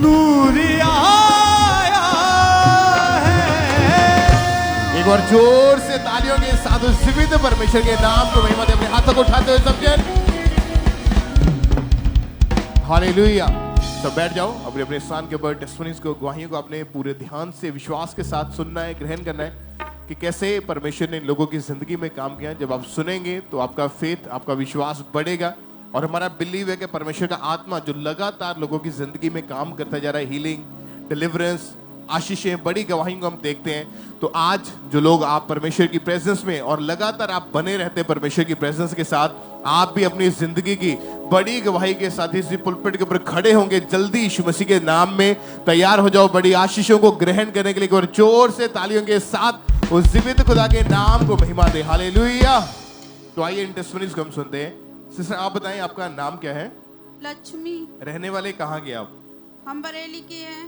नूर आया है। एक बार जोर से तालियों के साथ उस जीवित परमेश्वर के नाम को महिमा दे। अपने हाथों को उठाते हुए समझे हालेलुया। तो बैठ जाओ अपने अपने स्थान के ऊपर। टेस्टिमनीज को, गवाहियों को अपने पूरे ध्यान से विश्वास के साथ सुनना है, ग्रहण करना है कि कैसे परमेश्वर ने लोगों की जिंदगी में काम किया। जब आप सुनेंगे तो आपका फेथ, आपका विश्वास बढ़ेगा और हमारा बिलीव है कि परमेश्वर का आत्मा जो लगातार लोगों की जिंदगी में काम करता जा रहा है, हीलिंग, डिलीवरेंस, आशीषें, बड़ी गवाहियों को हम देखते हैं। तो आज जो लोग आप परमेश्वर की प्रेजेंस में और लगातार आप बने रहते हैं परमेश्वर की प्रेजेंस के साथ, आप भी अपनी जिंदगी की बड़ी गवाही के साथ इसी पुलपिट के ऊपर खड़े होंगे। जल्दी यीशु मसीह के नाम में तैयार हो जाओ बड़ी आशीषों को ग्रहण करने के लिए। और जोर से तालियों के साथ उस जीवित खुदा के नाम को महिमा दे। हालेलुया। तो आइए इन टेस्टिमनीज को हम सुनते हैं। सिस्टर आप बताएं आपका नाम क्या है? लक्ष्मी। रहने वाले कहाँ के आप? हम बरेली के हैं।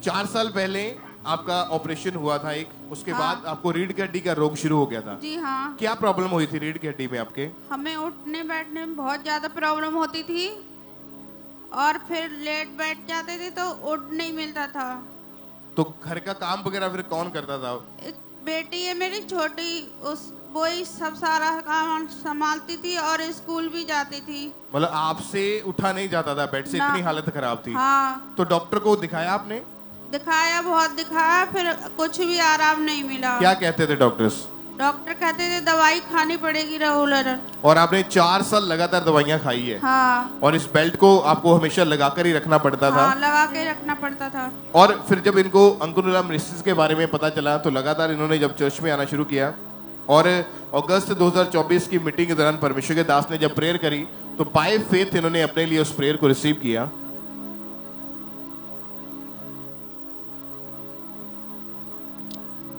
4 साल पहले आपका ऑपरेशन हुआ था एक, उसके हाँ। बाद आपको रीढ़ की हड्डी का रोग शुरू हो गया था। जी हाँ। क्या प्रॉब्लम हुई थी रीढ़ की हड्डी में आपके? हमें उठने बैठने में बहुत ज्यादा प्रॉब्लम होती थी और फिर लेट बैठ जाते थे तो उठ नहीं मिलता था। तो घर का काम वगैरह फिर कौन करता था? एक बेटी है मेरी छोटी, उस वही सब सारा काम संभालती थी और स्कूल भी जाती थी। मतलब आपसे उठा नहीं जाता था बेड से, ना। इतनी हालत खराब थी। हाँ। तो डॉक्टर को दिखाया आपने? दिखाया, बहुत दिखाया, फिर कुछ भी आराम नहीं मिला। क्या कहते थे डॉक्टर्स? डॉक्टर कहते थे दवाई खानी पड़ेगी रेगुलर। और आपने 4 साल लगातार दवाइयाँ खाई है? हाँ। और इस बेल्ट को आपको हमेशा लगाकर ही रखना पड़ता था? हाँ, लगा के रखना पड़ता था। और फिर जब इनको अंकुरुला मिनिस्ट्रीज के बारे में पता चला तो लगातार इन्होंने जब चर्च में आना शुरू किया और अगस्त 2024 की मीटिंग के दौरान परमेश्वर के दास ने जब प्रेयर करी तो बाय फेथ इन्होंने अपने लिए उस प्रेयर को रिसीव किया।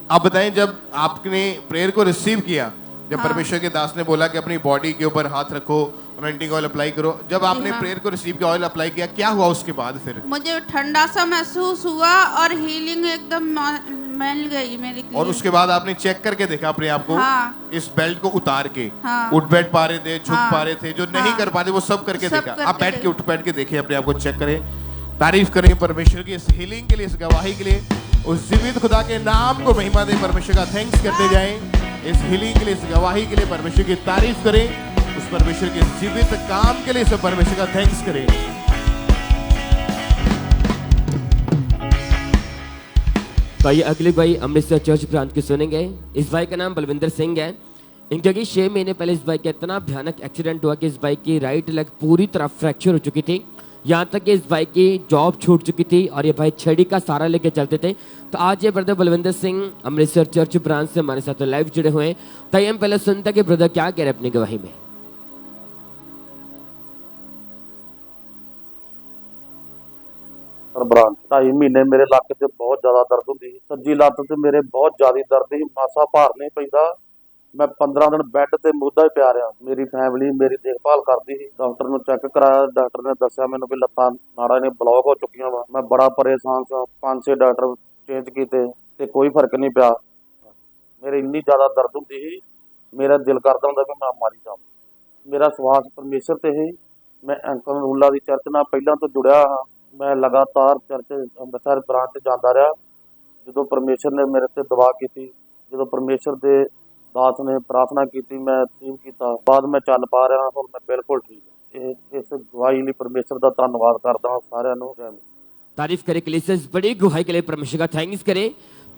आप बताएं जब आपने प्रेयर को रिसीव किया, जब हाँ। परमेश्वर के दास ने बोला कि अपनी बॉडी के ऊपर हाथ रखो, अनॉइंटिंग ऑयल अप्लाई करो, जब आपने हाँ। प्रेयर को रिसीव किया, ऑयल अप्लाई किया, क्या हुआ उसके बाद? फिर मुझे ठंडा सा महसूस हुआ और हीलिंग एकदम मिल गई मेरी। और उसके बाद आपने चेक करके देखा अपने आप को? हाँ। इस बेल्ट को उतार के हाँ। उठ बैठ पा रहे थे, झुक हाँ। पा रहे थे, जो नहीं हाँ। कर पाते वो सब करके सब देखा। करके आप बैठ के देखे। उठ बैठ के देखिए, अपने आप को चेक करें, तारीफ करें परमेश्वर की इस हीलिंग के लिए, इस गवाही के लिए। उस जीवित खुदा के नाम को महिमा दें, परमेश्वर का थैंक्स करते जाएं। इस हीलिंग के लिए, इस गवाही के लिए परमेश्वर की तारीफ करें। उस परमेश्वर के जीवित काम के लिए सब परमेश्वर का थैंक्स करें। तो ये अगली भाई अमृतसर चर्च प्रांत की सुनेंगे। इस भाई का नाम बलविंदर सिंह है। क्योंकि 6 महीने पहले इस बाइक का इतना भयानक एक्सीडेंट हुआ कि इस बाइक की राइट लेग पूरी तरह फ्रैक्चर हो चुकी थी। यहाँ तक कि इस बाइक की जॉब छूट चुकी थी और ये भाई छड़ी का सहारा लेके चलते थे। तो आज ये brother Balwinder Singh Amritsar church branch से हमारे साथ लाइव जुड़े हुए हैं। तो हम पहले सुनते हैं कि ब्रदर क्या कह रहे हैं अपनी गवाही में। ब्रांच 2.5 ਮਹੀਨੇ ਮੇਰੇ ਲੱਕ 'ਚ ਬਹੁਤ ਜ਼ਿਆਦਾ ਦਰਦ ਹੁੰਦੀ ਸੀ। ਸੱਜੀ ਲੱਤ 'ਤੇ ਮੇਰੇ ਬਹੁਤ ਜ਼ਿਆਦਾ ਦਰਦ ਸੀ, ਮਾਸਾ ਭਾਰ ਨਹੀਂ ਪੈਂਦਾ। ਮੈਂ 15 ਦਿਨ ਬੈੱਡ ਤੇ ਮੁੱਦਾ ਹੀ ਪਿਆ ਰਿਹਾ। ਮੇਰੀ ਫੈਮਿਲੀ ਮੇਰੀ ਦੇਖਭਾਲ ਕਰਦੀ ਸੀ। ਡਾਕਟਰ ਨੂੰ ਚੈੱਕ ਕਰਾਇਆ, ਡਾਕਟਰ ਨੇ ਦੱਸਿਆ ਮੈਨੂੰ ਵੀ ਲੱਤਾਂ ਨਾੜਾਂ ਨੇ ਬਲੌਕ ਹੋ ਚੁੱਕੀਆਂ ਵਾ। ਮੈਂ ਬੜਾ ਪਰੇਸ਼ਾਨ ਸਾਂ, 5-6 ਡਾਕਟਰ ਚੇਂਜ ਕੀਤੇ ਤੇ ਕੋਈ ਫਰਕ ਨਹੀਂ ਪਿਆ। ਮੇਰੇ ਇੰਨੀ ਜ਼ਿਆਦਾ ਦਰਦ ਹੁੰਦੀ ਸੀ, ਮੇਰਾ ਦਿਲ ਕਰਦਾ ਹੁੰਦਾ ਵੀ ਮੈਂ ਮਰ ਜਾਵਾਂ। ਮੇਰਾ ਸਵਾਸ ਪਰਮੇਸ਼ਰ ਤੇ ਹੀ। ਮੈਂ ਅੰਕਲ ਦੀ ਚਰਚ ਨਾਲ ਪਹਿਲਾਂ ਤੋਂ ਜੁੜਿਆ ਹਾਂ। ਮੈਂ ਲਗਾਤਾਰ ਚਰਚ ਅੰਮ੍ਰਿਤਸਰ ਬ੍ਰਾਂਚ 'ਚ ਜਾਂਦਾ ਰਿਹਾ। ਜਦੋਂ ਪਰਮੇਸ਼ਰ ਨੇ ਮੇਰੇ ਤੇ ਦੁਆ ਕੀਤੀ, ਜਦੋਂ ਪਰਮੇਸ਼ਰ ਦੇ ਦਾਸ ਨੇ ਪ੍ਰਾਰਥਨਾ ਕੀਤੀ, ਮੈਂ ਰਿਸੀਵ ਕੀਤਾ, ਬਾਅਦ ਮੈਂ ਚੱਲ ਪਾ ਰਿਹਾ। ਹੁਣ ਮੈਂ ਬਿਲकुल ठीक। ਇਸ ਗਵਾਹੀ ਲਈ ਪਰਮੇਸ਼ਰ ਦਾ ਧੰਨਵਾਦ ਕਰਦਾ ਹਾਂ ਸਾਰਿਆਂ ਨੂੰ। ਜੈ ਮਸੀਹ। तारीफ करे के लिए, इस बड़ी गुहाई के लिए परमेश्वर का थैंक्स करें।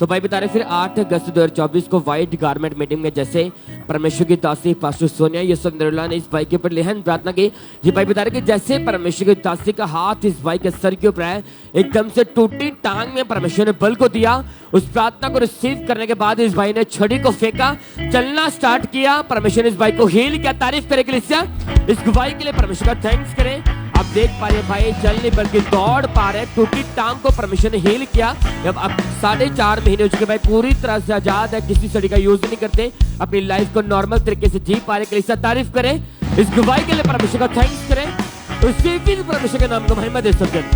तो भाई बता रहे फिर 8 अगस्त 2024 को व्हाइट गारमेंट मीटिंग में जैसे परमेश्वर की दासी पास्टर सोनिया यूसुफ नरूला ने इस भाई के ऊपर लेहन प्रार्थना की। ये भाई बता रहे कि जैसे परमेश्वर की दासी का हाथ इस भाई के सर के ऊपर है, एकदम से टूटी टांग में परमेश्वर ने बल को दिया। उस प्रार्थना को रिसीव करने के बाद इस भाई ने छड़ी को फेंका, चलना स्टार्ट किया। परमेश्वर ने इस भाई को हील किया। तारीफ करे के लिए, इस गवाही के लिए परमेश्वर का थैंक्स करें। आप देख पा रहे भाई चल नहीं बल्कि दौड़ पा रहे। टूटी टांग को परमेश्वर ने हील किया। जब अब 4.5 महीने हो चुके भाई, पूरी तरह से आजाद है, किसी सड़ी का यूज नहीं करते, अपनी लाइफ को नॉर्मल तरीके से जी पा रहे के लिए तारीफ करें। इस गवाही के लिए परमेश्वर का थैंक्स करें। उसी भी परमेश्वर के नाम को महिमा दे सकते हैं।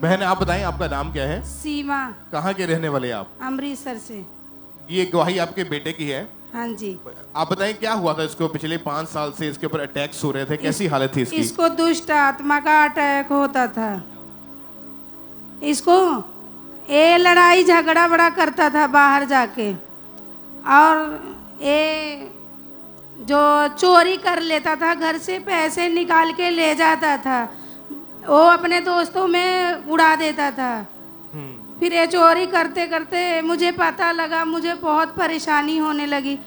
बहन आप बताएं आपका नाम क्या है? सीमा। कहाँ के रहने वाले आप? अमृतसर से। ये गवाही आपके बेटे की है। हाँ जी। आप बताएं क्या हुआ था इसको? पिछले 5 साल से इसके ऊपर अटैक्स हो रहे थे, कैसी हालत थी इसकी? इसको दुष्ट आत्मा का अटैक होता था। इसको ये लड़ाई झगड़ा बड़ा करता था बाहर जाके, और ये जो चोरी कर लेता था, घर से पैसे निकाल के ले जाता था, वो अपने दोस्तों में उड़ा देता था। फिर ये चोरी करते करते मुझे पता लगा, मुझे बहुत परेशानी होने लगी।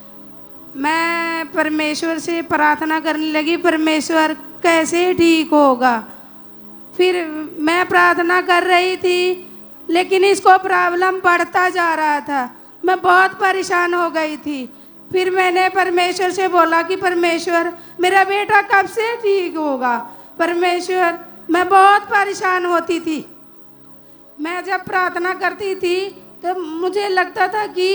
मैं परमेश्वर से प्रार्थना करने लगी, परमेश्वर कैसे ठीक होगा। फिर मैं प्रार्थना कर रही थी, लेकिन इसको प्रॉब्लम बढ़ता जा रहा था। मैं बहुत परेशान हो गई थी। फिर मैंने परमेश्वर से बोला कि परमेश्वर मेरा बेटा कब से ठीक होगा। परमेश्वर, मैं बहुत परेशान होती थी। मैं जब प्रार्थना करती थी तो मुझे लगता था कि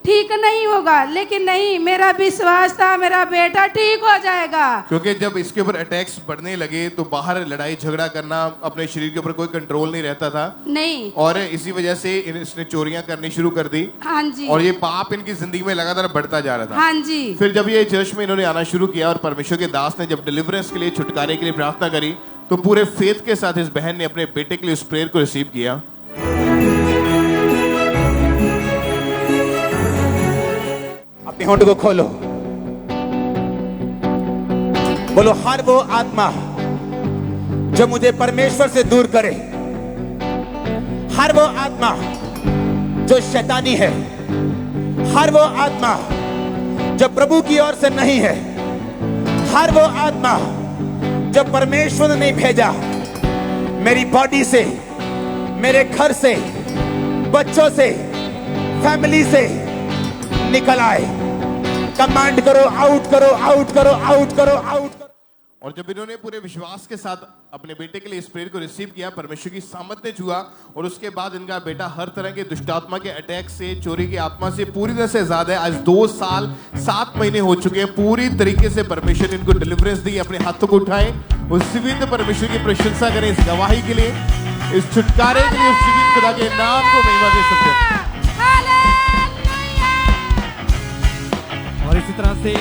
ठीक नहीं होगा, लेकिन नहीं, मेरा विश्वास था मेरा बेटा ठीक हो जाएगा। क्योंकि जब इसके ऊपर अटैक्स बढ़ने लगे तो बाहर लड़ाई झगड़ा करना, अपने शरीर के ऊपर कोई कंट्रोल नहीं रहता था। नहीं। और इसी वजह से इसने चोरियां करनी शुरू कर दी। हाँ जी। और ये पाप इनकी जिंदगी में लगातार बढ़ता जा रहा था। हाँ जी। फिर जब ये चर्च में इन्होंने आना शुरू किया और परमेश्वर के दास ने जब डिलीवरेंस के लिए, छुटकारे के लिए प्रार्थना करी, तो पूरे फेथ के साथ इस बहन ने अपने बेटे के लिए उस प्रेयर को रिसीव किया। अपने होंठ को खोलो, बोलो, हर वो आत्मा जो मुझे परमेश्वर से दूर करे, हर वो आत्मा जो शैतानी है, हर वो आत्मा जो प्रभु की ओर से नहीं है, हर वो आत्मा जो परमेश्वर ने नहीं भेजा, मेरी बॉडी से, मेरे घर से, बच्चों से, फैमिली से निकल आए। कमांड करो, आउट करो, आउट करो, आउट करो, आउट करो। और जब इन्होंने पूरे विश्वास के साथ अपने बेटे के लिए इस प्रेयर को रिसीव किया, परमेश्वर की सामर्थ्य छुआ, और उसके बाद इनका बेटा हर तरह के दुष्टात्मा के अटैक से, चोरी की आत्मा से पूरी तरह से आजाद है। आज 2 साल 7 महीने हो चुके हैं। पूरी तरीके से परमेश्वर ने इनको डिलीवरेंस दी। अपने हाथों को उठाएं, उस जीवित परमेश्वर की प्रशंसा करें, इस गवाही के लिए, इस छुटकारे के लिए, उस जीवित खुदा के नाम को महिमा दे सकते हैं। और इसी तरह से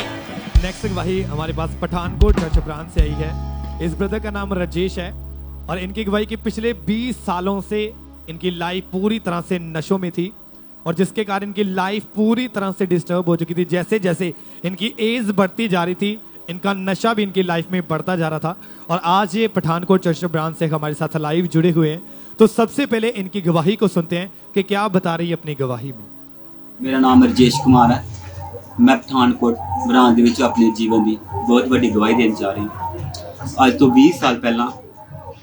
नेक्स्ट गवाही हमारे पास पठानकोट चर्च ब्रांच से आई है। इस ब्रदर का नाम राजेश है, और इनकी गवाही कि पिछले 20 सालों से इनकी लाइफ पूरी तरह से नशों में थी, और जिसके कारण इनकी लाइफ पूरी तरह से डिस्टर्ब हो चुकी थी। जैसे जैसे इनकी एज बढ़ती जा रही थी, इनका नशा भी इनकी लाइफ में बढ़ता जा रहा था। और आज ये पठानकोट चर्च ब्रांच से हमारे साथ लाइव जुड़े हुए हैं। तो सबसे पहले इनकी गवाही को सुनते हैं कि क्या बता रही है अपनी गवाही में। मेरा नाम राजेश कुमार है। मैं पठानकोट ब्रांच ਦੇ अपने जीवन की बहुत बड़ी गवाही देना चाह रही हूँ। आज तो 20 साल पहला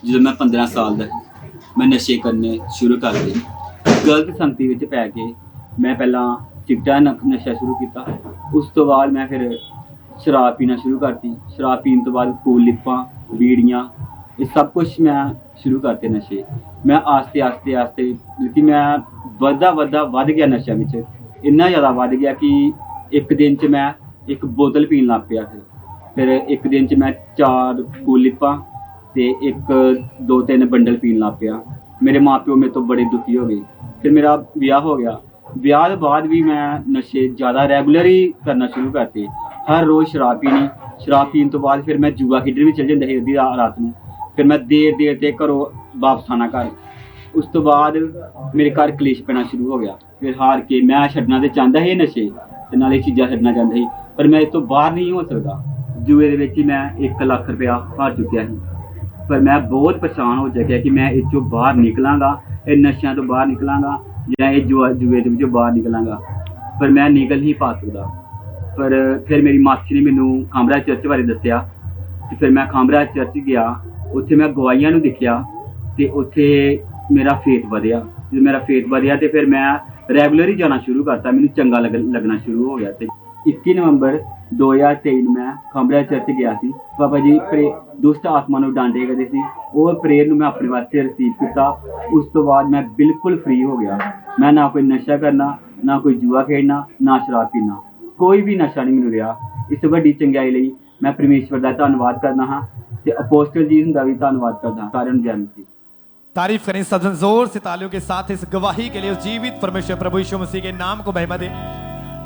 जो मैं 15 साल का मैं नशे करने शुरू कर दिए। गलत संगति में पै के मैं पहला सिगटा नशा शुरू किया, उस तो बाद मैं फिर शराब पीना शुरू करती। शराब पीने तो बाद कूल लिप्पां, बीड़ियाँ, ये सब कुछ मैं शुरू करते नशे। मैं आस्ते आस्ते आस्ते लेकिन मैं वध गया नशा में, इन्ना ज़्यादा वध गया कि एक दिन च मैं एक बोतल पीन लग पिया। फिर एक दिन च मैं 4 कूल लिप्पां ते 1-2-3 बंडल पीन लग पिया। मेरे माँ प्यो मेरे तो बड़े दुखी हो गए। फिर मेरा ब्याह हो गया। ब्याह के बाद भी मैं नशे ज़्यादा रेगुलर ही करना शुरू करते। हर रोज़ शराब पीनी। शराब पीने तो बाद फिर मैं जुआ खेडन भी चल जाता है अद्धी रात में। फिर मैं देर तक घरों वापस आना घर। उस तो बाद मेरे घर कलेश पैना शुरू हो गया। फिर हार के मैं छड्डना तो चाहता ही नशे ते नाले चीज़ां छड्डना चाहता ही, पर मैं इस तो बाहर नहीं हो सकता। जुए दे विच ही मैं 1 लाख रुपया हार चुकिया ही। पर मैं बहुत परेशान हो चुकिया कि मैं इस चों बाहर निकलांगा, इन नशियां तो बाहर निकलांगा या इस जुए दे विचों बाहर निकलांगा, पर मैं निकल नहीं पा सकता। पर फिर मेरी मासी ने मैनू खांबरा चर्च बारे दस्सिया ते फिर मैं खांबरा चर्च गया। उत्थे मैं गवाहियां नूं दिखिया ते उत्थे मेरा फेथ वधिया। जो मेरा फेथ वधिया तो फिर मैं रेगुलर ही जाना शुरू करता। मैनू चंगा लगना शुरू हो गया। तो 21 नवंबर 2023 मैं खांबरा चर्च गया सी। बाबा जी दुष्ट आत्मा नूं डांटे करदे सी, और प्रेयर नूं मैं अपने वास्ते रिसीव किया। उस तो बाद मैं बिल्कुल फ्री हो गया। मैं ना कोई नशा करना, ना कोई जुआ खेडना, ना शराब पीना, कोई भी नशा नहीं मैनूं रहा। इस वड्डी चंगाई लई मैं परमेश्वर का धन्नवाद करना हाँ, ते अपोस्टल जी हुंदा भी धन्नवाद करदा। सारिआं नूं जय मसीह। तारीफ करें सदन जोर से तालियों के साथ इस गवाही के लिए। उस जीवित परमेश्वर प्रभु यीशु मसीह के नाम को महिमा दे।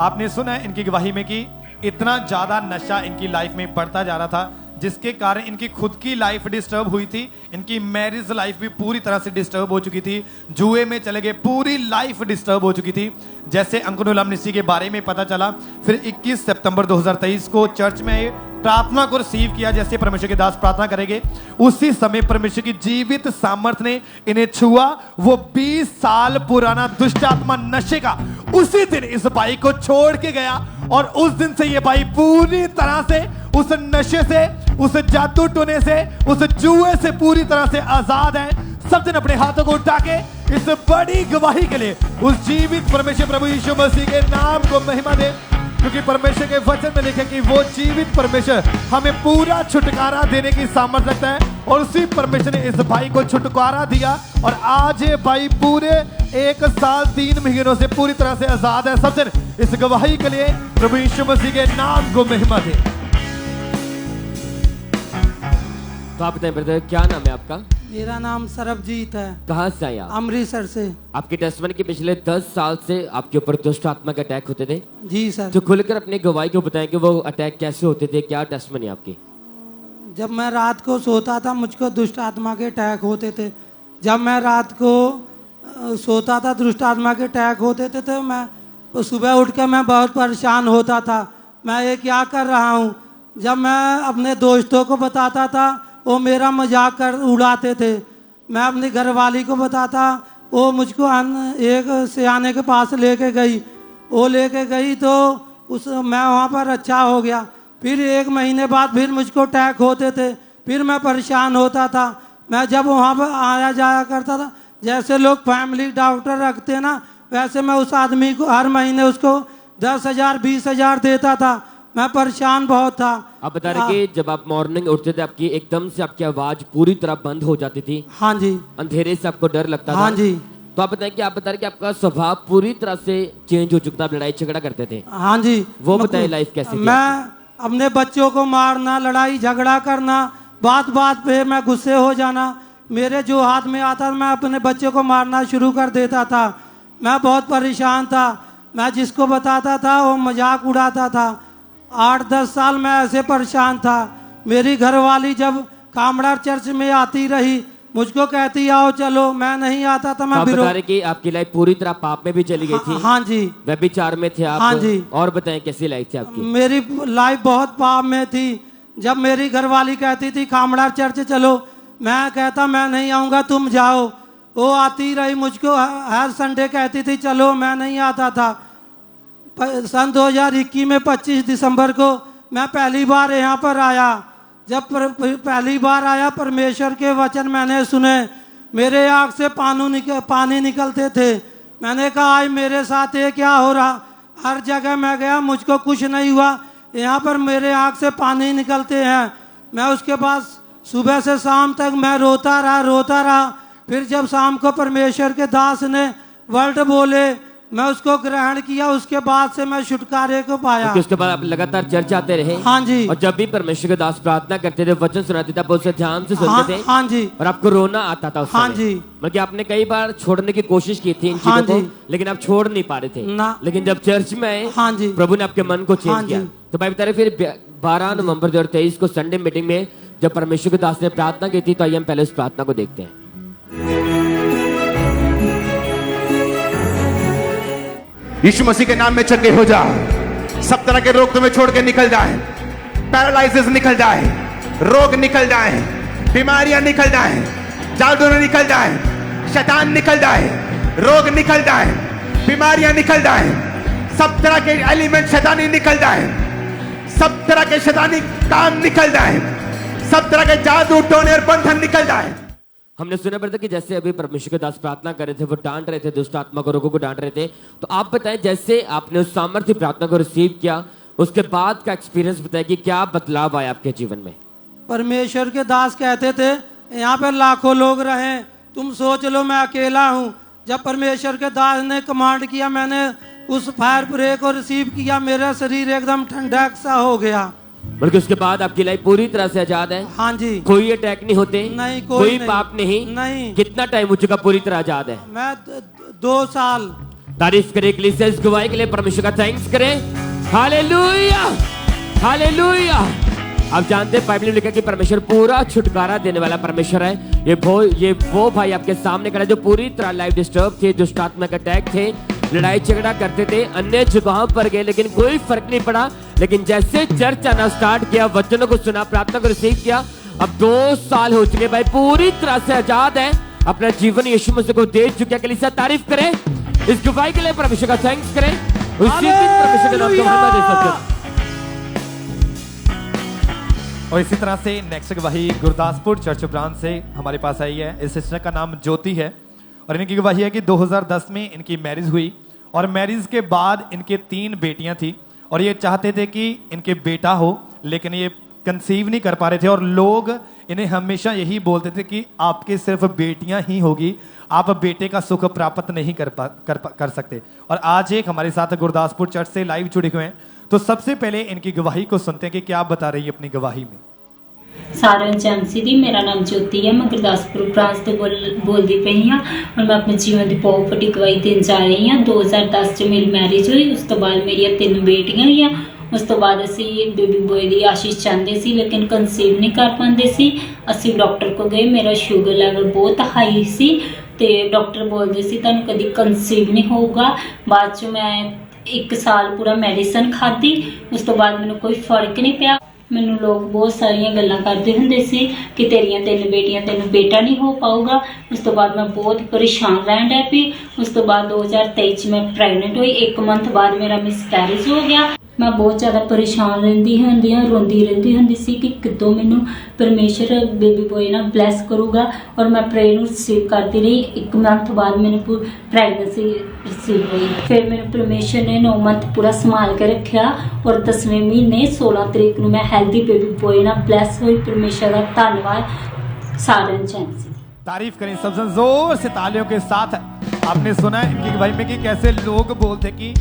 आपने सुना है इनकी गवाही में कि इतना ज्यादा नशा इनकी लाइफ में बढ़ता जा रहा था, जिसके कारण इनकी खुद की लाइफ डिस्टर्ब हुई थी, इनकी मैरिज लाइफ भी पूरी तरह से डिस्टर्ब हो चुकी थी, जुए में चले गए, पूरी लाइफ डिस्टर्ब हो चुकी थी। जैसे अंकुर अमनेस्टी के बारे में पता चला, फिर 21 सितंबर 2023 को चर्च में प्रार्थना को रिसीव किया। जैसे परमेश्वर के दास प्रार्थना करेंगे, उसी समय परमेश्वर की जीवित सामर्थ ने इन्हें छुआ। वो 20 साल पुराना दुष्ट आत्मा नशे का उसी दिन इस भाई को छोड़ के गया, और उस दिन से ये भाई पूरी तरह से उस नशे से, उस जादू टोने से, उस जुए से पूरी तरह से आजाद है। सब दिन अपने हाथों को उठा के इस बड़ी गवाही के लिए उस जीवित परमेश्वर प्रभु यीशु मसीह के नाम को महिमा दे, क्योंकि परमेश्वर के वचन में लिखे कि वो जीवित परमेश्वर हमें पूरा छुटकारा देने की सामर्थ्य रखता है, और उसी परमेश्वर ने इस भाई को छुटकारा दिया, और आज ये भाई पूरे 1 साल 3 महीनों से पूरी तरह से आजाद है। सबसे इस गवाही के लिए प्रभु यीशु मसीह के नाम को महिमा दे। तो आप बताएं ब्रदर, क्या नाम है आपका? मेरा नाम सरबजीत है। कहाँ से आए आप? अमृतसर से। आपके टेस्टमनी के पिछले 10 साल से आपके ऊपर दुष्ट आत्मा के अटैक होते थे? जी सर। तो खुलकर अपनी गवाही को बताएं कि वो अटैक कैसे होते थे, क्या टेस्टमनी आपकी? जब मैं रात को सोता था मुझको दुष्ट आत्मा के अटैक होते थे। जब मैं रात को सोता था दुष्ट आत्मा के अटैक होते थे, तो मैं सुबह उठ के मैं बहुत परेशान होता था, मैं ये क्या कर रहा हूँ। जब मैं अपने दोस्तों को बताता था, वो मेरा मजाक कर उड़ाते थे। मैं अपनी घरवाली को बताता, वो मुझको एक सियाने के पास लेके गई। वो लेके गई तो मैं वहाँ पर अच्छा हो गया। फिर 1 महीने बाद फिर मुझको अटैक होते थे, फिर मैं परेशान होता था। मैं जब वहाँ पर आया जाया करता था, जैसे लोग फैमिली डॉक्टर रखते ना, वैसे मैं उस आदमी को हर महीने उसको 10,000 20,000 देता था। मैं परेशान बहुत था। आप बता रहे कि जब आप मॉर्निंग उठते थे, आपकी एकदम से आपकी आवाज पूरी तरह बंद हो जाती थी। हाँ जी। अंधेरे से आपको डर लगता था। हाँ जी। तो आप बताएं कि आप बता रहे कि आपका स्वभाव पूरी तरह से चेंज हो चुका था, आप लड़ाई झगड़ा करते थे। हाँ जी। वो बताएं लाइफ कैसी थी? मैं अपने बच्चों को मारना, लड़ाई झगड़ा करना, बात बात पे मैं गुस्से हो जाना, मेरे जो हाथ में आता मैं अपने बच्चों को मारना शुरू कर देता था। मैं बहुत परेशान था। मैं जिसको बताता था वो मजाक उड़ाता था। 8-10 साल मैं ऐसे परेशान था। मेरी घरवाली जब कामड़ा चर्च में आती रही, मुझको कहती आओ चलो, मैं नहीं आता था। मैं बता रहे कि आपकी लाइफ पूरी तरह पाप में भी चली गई थी। हाँ जी। व्यभिचार में थे आप। हाँ जी। और बताएं कैसी लाइफ थी आपकी? मेरी लाइफ बहुत पाप में थी। जब मेरी घरवाली कहती थी कामड़ा चर्च चलो, मैं कहता मैं नहीं आऊँगा, तुम जाओ। वो आती रही, मुझको हर संडे कहती थी चलो, मैं नहीं आता था। सन 2021 में 25 दिसंबर को मैं पहली बार यहाँ पर आया। जब पहली बार आया, परमेश्वर के वचन मैंने सुने। मेरे आँख से पानी निकलते थे। मैंने कहा आज मेरे साथ ये क्या हो रहा। हर जगह मैं गया, मुझको कुछ नहीं हुआ। यहाँ पर मेरे आँख से पानी निकलते हैं। मैं उसके बाद सुबह से शाम तक मैं रोता रहा। फिर जब शाम को परमेश्वर के दास ने वर्ड बोले, मैं उसको ग्रहण किया। उसके बाद से मैं छुटकारे को पाया। उसके बाद आप लगातार चर्च आते रहे? हाँ जी। और जब भी परमेश्वर के दास प्रार्थना करते थे, वचन सुनाते थे, आप उसे ध्यान से सुनते थे? हाँ जी। और आपको रोना आता था उस समय? हाँ जी। मतलब आपने कई बार छोड़ने की कोशिश की थी इन चीजों को, लेकिन आप छोड़ नहीं पा रहे थे ना। लेकिन जब चर्च में आए, हाँ जी, प्रभु ने आपके मन को चेंज किया। जी। तो भाई बता रहे फिर 12 नवंबर 2023 को संडे मीटिंग में जब परमेश्वर के दास ने प्रार्थना की थी, तो आइए हम पहले उस प्रार्थना को देखते हैं। यीशु मसीह के नाम में चंगे हो जा। सब तरह के रोग तुम्हें छोड़ के निकल जाए। पैरालाइसिस निकल जाए, रोग निकल जाए, बीमारियां निकल जाए, जादू निकल जाए, शैतान निकल जाए, रोग निकल जाए, बीमारियां निकल जाए, सब तरह के एलिमेंट शैतानी निकल जाए, सब तरह के शैतानी काम निकल जाए, सब तरह के जादू टोने और बंधन निकल जाए। हमने सुना पड़ता कि जैसे अभी परमेश्वर के दास प्रार्थना कर रहे थे, वो डांट रहे थे दुष्ट आत्मा को, रोगों को डांट रहे थे। तो आप बताएं जैसे आपने उस सामर्थ्य प्रार्थना को रिसीव किया, उसके बाद का एक्सपीरियंस बताएं कि क्या बदलाव आया आपके जीवन में? परमेश्वर के दास कहते थे यहाँ पर लाखों लोग रहे, तुम सोच लो मैं अकेला हूँ। जब परमेश्वर के दास ने कमांड किया, मैंने उस फायर प्रे को रिसीव किया, मेरा शरीर एकदम ठंडा सा हो गया। बल्कि उसके बाद आपकी लाइफ पूरी तरह से आजाद है? हाँ जी। कोई अटैक नहीं होते? नहीं, कोई पाप नहीं? नहीं। कितना टाइम हो चुका पूरी तरह आजाद है? मैं 2 साल। तारीफ करें कलीसिया इस गवाही के लिए, परमेश्वर का थैंक्स करें। Hallelujah, hallelujah. आप जानते हैं बाइबल में लिखा कि परमेश्वर पूरा छुटकारा देने वाला परमेश्वर है। ये वो भाई आपके सामने खड़ा है जो पूरी तरह लाइफ डिस्टर्ब थे, दुष्ट आत्मा का अटैक थे, लड़ाई झगड़ा करते थे, अन्य जगहों पर गए लेकिन कोई फर्क नहीं पड़ा। लेकिन जैसे चर्च आना स्टार्ट किया, वचनों को सुना, प्रार्थना को रिसीव किया, अब 2 साल हो चुके भाई, पूरी तरह से आजाद है, अपना जीवन यीशु मसीह को दे चुके। कलीसिया तारीफ करें इस गवाही के लिए, परमेश्वर का थैंक्स करें। उसी दिन परमेश्वर के नाम को महिमा दे सकते हैं। और इसी तरह से नेक्स्ट गवाही गुरदासपुर चर्च ब्रांच से हमारे पास आई है। इस सिस्टर का नाम ज्योति है और इनकी गवाही है कि 2010 में इनकी मैरिज हुई और मैरिज के बाद इनके 3 बेटियां थी और ये चाहते थे कि इनके बेटा हो, लेकिन ये कंसीव नहीं कर पा रहे थे और लोग इन्हें हमेशा यही बोलते थे कि आपके सिर्फ बेटियां ही होगी, आप बेटे का सुख प्राप्त नहीं कर सकते। और आज एक हमारे साथ गुरदासपुर चर्च से लाइव जुड़े हुए हैं, तो सबसे पहले इनकी गवाही को सुनते हैं कि क्या बता रही है अपनी गवाही में। सारे एजेंसी दी मेरा नाम ज्योति है, मैं गुरदासपुर ब्रांच तो बोलती पई हाँ और मैं अपने जीवन की बहुत बड़ी गवाही देने जा रही हूँ। 2010 च मेरी मैरिज हुई, उस तो बाद मेरी 3 बेटियां हुई, उस तो बाद असी बेबी बॉय की आशीष चाहते सी लेकिन कंसीव नहीं कर पाते सी। असी डॉक्टर को गए, मेरा शुगर लेवल बहुत हाई सी ते डॉक्टर बोलते सी तुहानू कभी कंसीव नहीं होगा। बाद च मैं 1 साल पूरा मेडिसिन खाधी, उस तो बाद मैनू कोई फर्क नहीं पिया। मैनू लोग बहुत सारिया गल्लां करते हुंदे सी कि तेरियां 3 बेटियां, तेनू बेटा नहीं हो पाऊगा। उस तो बाद मैं बहुत परेशान रहन लग पई। उस तो बाद 2023 च मैं प्रेगनेंट हुई, 1 मंथ बाद मेरा मिसकैरेज हो गया। मैं बहुत ज़्यादा परेशान रहती होंदी रोंदी रहती होंदी सी कि कितों मैनू परमेश्वर बेबी बॉय ना ब्लैस करूगा और मैं प्रे नू रिसीव करती रही। 1 मंथ बाद मैंने प्रैगनेंसी रिसीव हुई। फिर मैंने परमेश्वर ने 9 मंथ पूरा संभाल के रखा और 10वें महीने 16 तरीक नू मैं हेल्दी बेबी बॉय ना ब्लैस हुई। परमेश्वर का धन्यवाद। सारे एजेंसी तारीफ करें सबसे जोर से तालियों के साथ। आपने सुना है इनकी गवाही में कि कैसे लोग बोलते कि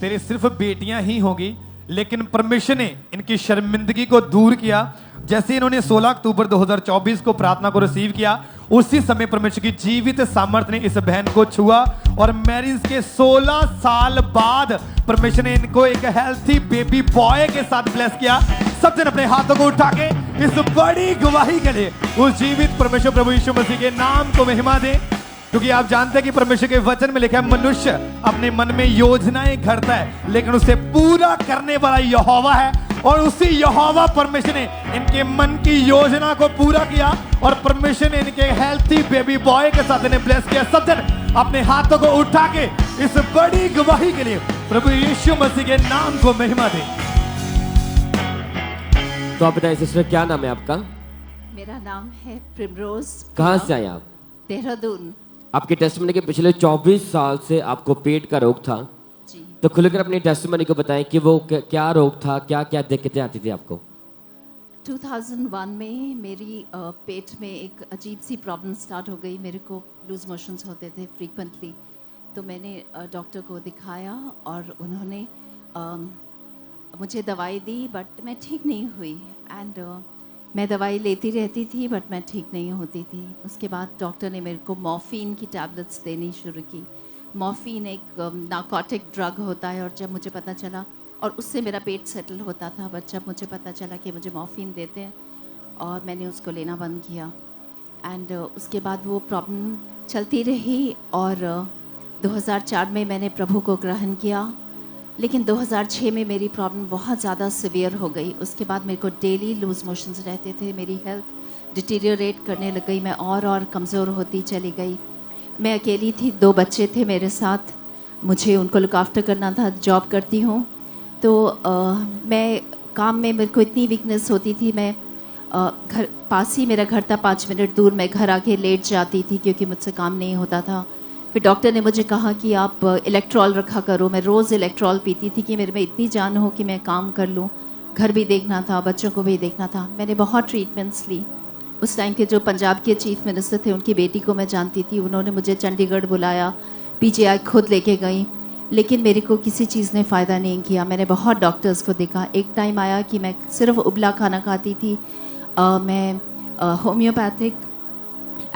तेरे सिर्फ बेटियां ही होगी, लेकिन परमेश्वर ने इनकी शर्मिंदगी को दूर किया। जैसे इन्होंने 16 अक्टूबर 2024 को प्रार्थना को रिसीव किया, उसी समय परमेश्वर की जीवित सामर्थ्य ने इस बहन को छुआ और मैरिज के 16 साल बाद परमेश्वर ने इनको एक हेल्थी बेबी बॉय के साथ ब्लेस किया। सब जन अपने हाथों को उठा के इस बड़ी गवाही के लिए उस जीवित परमेश्वर प्रभु यीशु मसीह के नाम को महिमा दे। क्योंकि आप जानते हैं कि परमेश्वर के वचन में लिखा है मनुष्य अपने मन में योजनाएं घड़ता है लेकिन उसे पूरा करने वाला यहोवा है। और उसी यहोवा परमेश्वर ने इनके मन की योजना को पूरा किया और परमेश्वर ने इनके हेल्थी बेबी बॉय के साथ इन्हें ब्लेस किया। सब जन अपने हाथों को उठा के इस बड़ी गवाही के लिए प्रभु यीशु मसीह के नाम को महिमा दे। तो आप बताइए सिस्टर, क्या नाम है आपका? मेरा नाम है प्रिमरोज। कहाँ से आए आप? देहरादून। आपके टेस्टमनी के पिछले 24 साल से आपको पेट का रोग था, जी। तो खुलकर अपनी टेस्टमनी को बताएं कि वो क्या रोग था, क्या क्या दिक्कतें आती थी आपको? 2001 में मेरी पेट में एक अजीब सी प्रॉब्लम स्टार्ट हो गई। मेरे को लूज मोशंस होते थे फ्रीक्वेंटली, तो मैंने डॉक्टर को दिखाया और उन्होंने मुझे दवाई दी, बट मैं ठीक नहीं हुई। एंड मैं दवाई लेती रहती थी बट मैं ठीक नहीं होती थी। उसके बाद डॉक्टर ने मेरे को मॉर्फिन की टैबलेट्स देनी शुरू की। मॉर्फिन एक नार्कोटिक ड्रग होता है और जब मुझे पता चला, और उससे मेरा पेट सेटल होता था, बट जब मुझे पता चला कि मुझे मॉर्फिन देते हैं और मैंने उसको लेना बंद किया। एंड उसके बाद वो प्रॉब्लम चलती रही और 2004 में मैंने प्रभु को ग्रहण किया, लेकिन 2006 में मेरी प्रॉब्लम बहुत ज़्यादा सिवियर हो गई। उसके बाद मेरे को डेली लूज मोशंस रहते थे, मेरी हेल्थ डिटीरियोरेट करने लग गई, मैं और कमज़ोर होती चली गई। मैं अकेली थी, 2 बच्चे थे मेरे साथ, मुझे उनको लुक आफ्टर करना था। जॉब करती हूँ तो मैं काम में मेरे को इतनी वीकनेस होती थी, मैं घर पास ही मेरा घर था, 5 मिनट दूर, मैं घर आके लेट जाती थी क्योंकि मुझसे काम नहीं होता था। फिर डॉक्टर ने मुझे कहा कि आप इलेक्ट्रॉल रखा करो। मैं रोज़ इलेक्ट्रॉल पीती थी कि मेरे में इतनी जान हो कि मैं काम कर लूँ, घर भी देखना था, बच्चों को भी देखना था। मैंने बहुत ट्रीटमेंट्स ली। उस टाइम के जो पंजाब के चीफ मिनिस्टर थे, उनकी बेटी को मैं जानती थी, उन्होंने मुझे चंडीगढ़ बुलाया, पीजीआई खुद लेके गई, लेकिन मेरे को किसी चीज़ ने फ़ायदा नहीं किया। मैंने बहुत डॉक्टर्स को देखा। एक टाइम आया कि मैं सिर्फ उबला खाना खाती थी। मैं होम्योपैथिक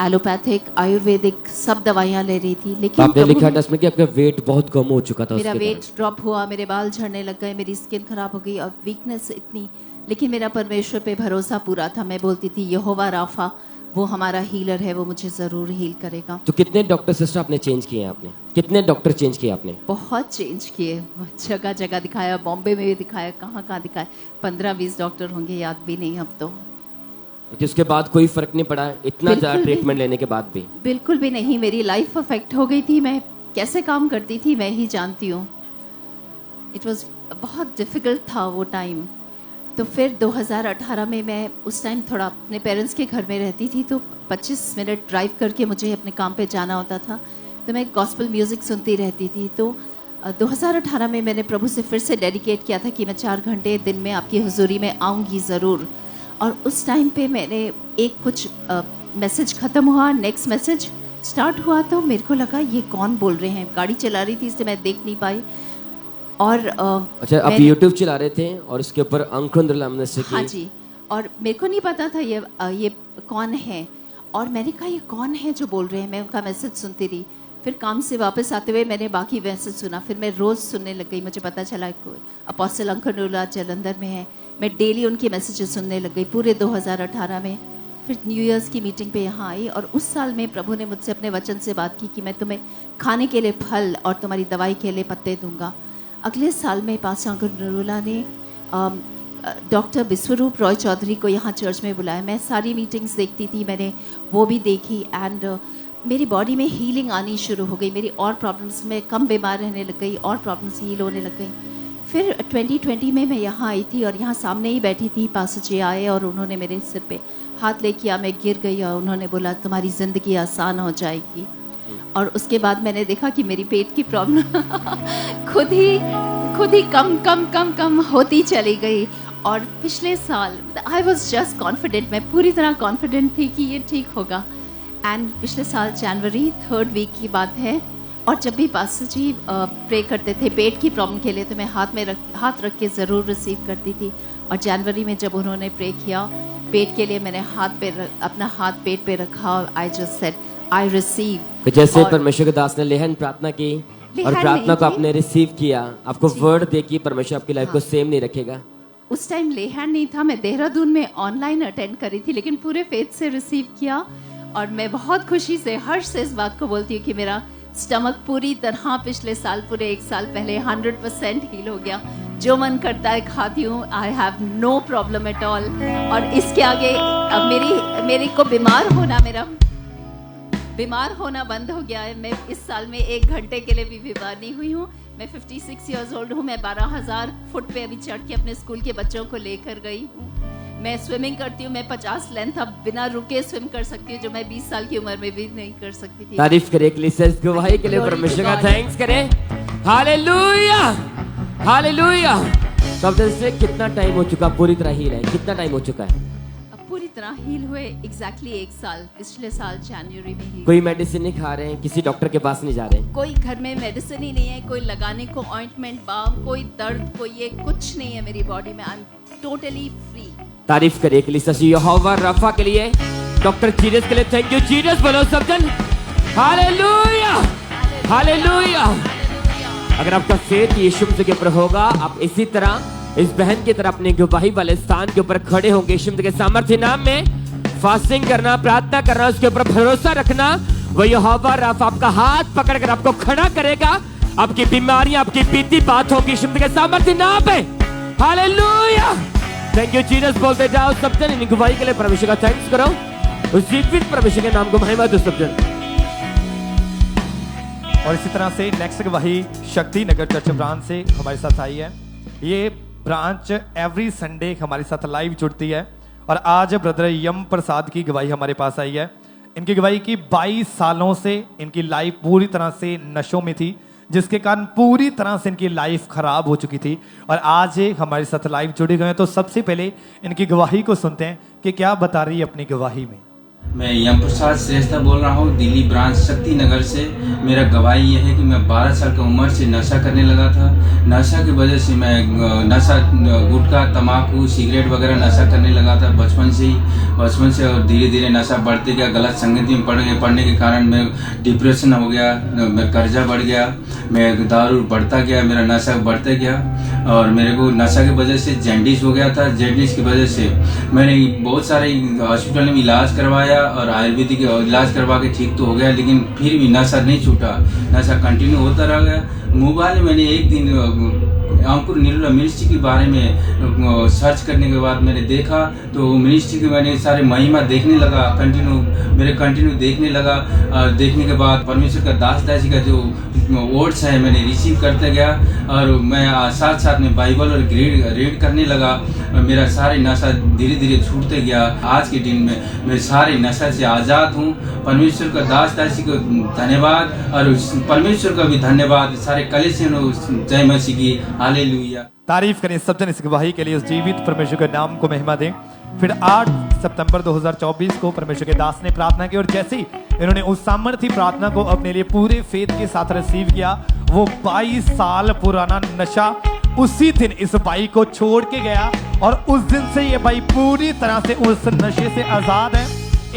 एलोपैथिक, आयुर्वेदिक सब दवाइयाँ ले रही थी, तो लेकिन आपने प्रभु लिखा ने- था इसमें कि आपका वेट बहुत कम हो चुका था मेरा उसके वेट कारण। ड्रॉप हुआ, मेरे बाल झड़ने लग गए, मेरी स्किन खराब हो गई और वीकनेस इतनी, लेकिन मेरा परमेश्वर पे भरोसा पूरा था। मैं बोलती थी यहोवा राफा, वो हमारा हीलर है, वो मुझे ज़रूर हील करेगा। तो कितने डॉक्टर सिस्टर आपने चेंज किए हैं? आपने कितने डॉक्टर चेंज किए आपने? बहुत चेंज किए, जगह जगह दिखाया, बॉम्बे में भी दिखाया, कहाँ कहाँ दिखाया, 15-20 डॉक्टर होंगे, याद भी नहीं अब तो। उसके बाद कोई फर्क नहीं पड़ा इतना बिल्कुल ज़्यादा भी ट्रीटमेंट लेने के बाद भी? बिल्कुल भी नहीं, मेरी लाइफ अफेक्ट हो गई थी। मैं कैसे काम करती थी मैं ही जानती हूँ। इट वाज बहुत डिफिकल्ट था वो टाइम। तो फिर 2018 में मैं उस टाइम थोड़ा अपने पेरेंट्स के घर में रहती थी, तो 25 मिनट ड्राइव करके मुझे अपने काम पे जाना होता था, तो मैं गॉस्पेल म्यूज़िक सुनती रहती थी। तो 2018 में मैंने प्रभु से फिर से डेडिकेट किया था कि मैं 4 घंटे दिन में आपकी हुजूरी में आऊँगी ज़रूर। और उस टाइम पे मैंने एक कुछ मैसेज ख़त्म हुआ, नेक्स्ट मैसेज स्टार्ट हुआ, तो मेरे को लगा ये कौन बोल रहे हैं। गाड़ी चला रही थी इसलिए मैं देख नहीं पाई। और अच्छा, आप मैंने- YouTube चला रहे थे और उसके ऊपर अंकुर से हाँ जी, और मेरे को नहीं पता था ये कौन है, और मैंने कहा ये कौन है जो बोल रहे हैं। मैं उनका मैसेज सुनती रही, फिर काम से वापस आते हुए मैंने बाकी मैसेज सुना, फिर मैं रोज़ सुनने लग गई। मुझे पता चला अपोस्टल अंकुर जलंधर में है, मैं डेली उनके मैसेजेस सुनने लग गई पूरे 2018 में। फिर न्यू ईयर्स की मीटिंग पे यहाँ आई, और उस साल में प्रभु ने मुझसे अपने वचन से बात की कि मैं तुम्हें खाने के लिए फल और तुम्हारी दवाई के लिए पत्ते दूंगा। अगले साल में पास्टर अंकुर नरूला ने डॉक्टर विश्वरूप रॉय चौधरी को यहाँ चर्च में बुलाया। मैं सारी मीटिंग्स देखती थी, मैंने वो भी देखी, एंड मेरी बॉडी में हीलिंग आनी शुरू हो गई। मेरी और प्रॉब्लम्स में कम बीमार रहने लग गई, और प्रॉब्लम्स हील होने लग गई। फिर 2020 में मैं यहाँ आई थी, और यहाँ सामने ही बैठी थी, पास्टर जी आए और उन्होंने मेरे सिर पे हाथ ले किया, मैं गिर गई, और उन्होंने बोला तुम्हारी ज़िंदगी आसान हो जाएगी। और उसके बाद मैंने देखा कि मेरी पेट की प्रॉब्लम खुद ही कम होती चली गई। और पिछले साल आई वॉज जस्ट कॉन्फिडेंट, मैं पूरी तरह कॉन्फिडेंट थी कि ये ठीक होगा। एंड पिछले साल जनवरी 3rd वीक की बात है, और जब भी पास्टर जी प्रे करते थे पेट की प्रॉब्लम के लिए, तो मैं हाथ रख के ज़रूर रिसीव करती थी। और जनवरी में जब उन्होंने प्रे किया पेट के लिए, मैंने अपना हाथ पेट पे रखा, और I just said I receive. जैसे परमेश्वर के दास ने लेहन प्रार्थना की और लेहन प्रार्थना नहीं को थी। आपने रिसीव किया, आपको वर्ड दे कि परमेश्वर आपकी लाइफ को सेम नहीं रखेगा। उस टाइम लेहन नहीं था, मैं देहरादून में ऑनलाइन अटेंड करी थी, लेकिन पूरे फेथ से रिसीव किया। और मैं बहुत खुशी से, हर्ष से इस बात को बोलती हूँ कि मेरा स्टमक पूरी तरह पिछले साल, पूरे 1 साल पहले 100% हील हो गया। जो मन करता है खाती हूँ, I have no problem at all. और इसके आगे अब मेरे को बीमार होना बंद हो गया है। मैं इस साल में 1 घंटे के लिए भी बीमार नहीं हुई हूँ। मैं 56 ईयर्स ओल्ड हूँ। मैं 12,000 फुट पे अभी चढ़ के अपने स्कूल के बच्चों को लेकर गई हूँ। मैं स्विमिंग करती हूँ, मैं 50 लेंथ अब बिना रुके स्विम कर सकती हूँ, जो मैं 20 साल की उम्र में भी नहीं कर सकती थी। तारीफ करें इस गवाही के लिए, Glory to परमेश्वर का God. थैंक्स करें। Hallelujah, hallelujah. तो अब से कितना टाइम हो चुका, पूरी तरह हील है? कितना टाइम हो चुका है? अब पूरी तरह हील हुए एग्जैक्टली 1 साल, पिछले साल जनवरी में ही। कोई मेडिसिन नहीं खा रहे हैं, किसी डॉक्टर के पास नहीं जा रहे हैं? कोई घर में मेडिसिन ही नहीं है, कोई लगाने को ऑइंटमेंट, बाम, कोई दर्द, कोई ये कुछ नहीं है मेरी बॉडी में। I am totally free. तारीफ करिए यहोवा रफा के लिए, डॉक्टर जीसस के लिए। थैंक यू जीसस, बोलो सब जन हालेलुया, हालेलुया। अगर आपका फेथ यीशु मसीह के ऊपर होगा, आप इसी तरह इस बहन की तरह अपने गवाही वाले स्थान के ऊपर खड़े होंगे। यीशु मसीह के सामर्थ्य नाम में फास्टिंग करना, प्रार्थना करना, उसके ऊपर भरोसा रखना। वो यहोवा रफा आपका हाथ पकड़कर आपको खड़ा करेगा। आपकी बीमारियां, आपकी बीती बात होगी यीशु मसीह के सामर्थ्य नाम पे। Hallelujah, thank you Jesus. बोलते जाओ सब जन, इन गवाही के लिए परमेश्वर का थैंक्स करो। उस जीवित परमेश्वर के नाम को महिमा दो सब जन। और इसी तरह से नेक्स्ट गवाही शक्ति नगर चर्च ब्रांच से हमारे साथ आई है। ये ब्रांच एवरी संडे हमारे साथ लाइव जुड़ती है, और आज ब्रदर यम प्रसाद की गवाही हमारे पास आई है। इनकी गवाही की 22 सालों से इनकी लाइफ पूरी तरह से नशों में थी, जिसके कारण पूरी तरह से इनकी लाइफ खराब हो चुकी थी, और आज ये हमारे साथ लाइव जुड़े गए हैं। तो सबसे पहले इनकी गवाही को सुनते हैं कि क्या बता रही है अपनी गवाही में। मैं यम प्रसाद श्रेष्ठा बोल रहा हूँ, दिल्ली ब्रांच शक्ति नगर से। मेरा गवाही यह है कि मैं 12 साल की उम्र से नशा करने लगा था। नशा की वजह से मैं नशा गुटखा तंबाकू सिगरेट वगैरह नशा करने लगा था बचपन से और धीरे धीरे नशा बढ़ते गया। गलत संगति में पढ़ने के कारण मैं डिप्रेशन हो गया, मैं कर्जा बढ़ गया, मैं दारू बढ़ता गया, मेरा नशा बढ़ते गया और मेरे को नशा की वजह से जैंडिस हो गया था। जैंडिस की वजह से मैंने बहुत सारे हॉस्पिटल में इलाज करवाया और आयुर्वेदिक इलाज करवा के ठीक तो हो गया, लेकिन फिर भी नशा नहीं छूटा, नशा कंटिन्यू होता रह गया। मोबाइल में मैंने एक दिन अंकुर निर्मला मिनिस्ट्री के बारे में सर्च करने के बाद मैंने देखा तो मिनिस्ट्री के मैंने सारे महिमा देखने लगा, कंटिन्यू देखने लगा। देखने के बाद परमेश्वर का दासी का जो वर्ड्स है मैंने रिसीव करते गया और मैं साथ साथ में बाइबल और रीड करने लगा। मेरा सारे नशा धीरे धीरे छूटते गया। आज के दिन में मैं सारे नशा से आज़ाद हूँ। परमेश्वर का दासी को धन्यवाद और परमेश्वर का भी धन्यवाद। सारे कलीसिया जय मसीह की हालेलुया। तारीफ करें सब जन इस गवाही के लिए, उस जीवित परमेश्वर के नाम को महिमा दें। फिर 8 सितंबर 2024 को परमेश्वर के दास ने प्रार्थना की और जैसे ही इन्होंने उस सामर्थी प्रार्थना को अपने लिए पूरे फेथ के साथ रिसीव किया, वो 22 साल पुराना नशा उसी दिन इस भाई को छोड़ के गया और उस दिन से ये भाई पूरी तरह से उस नशे से आजाद है।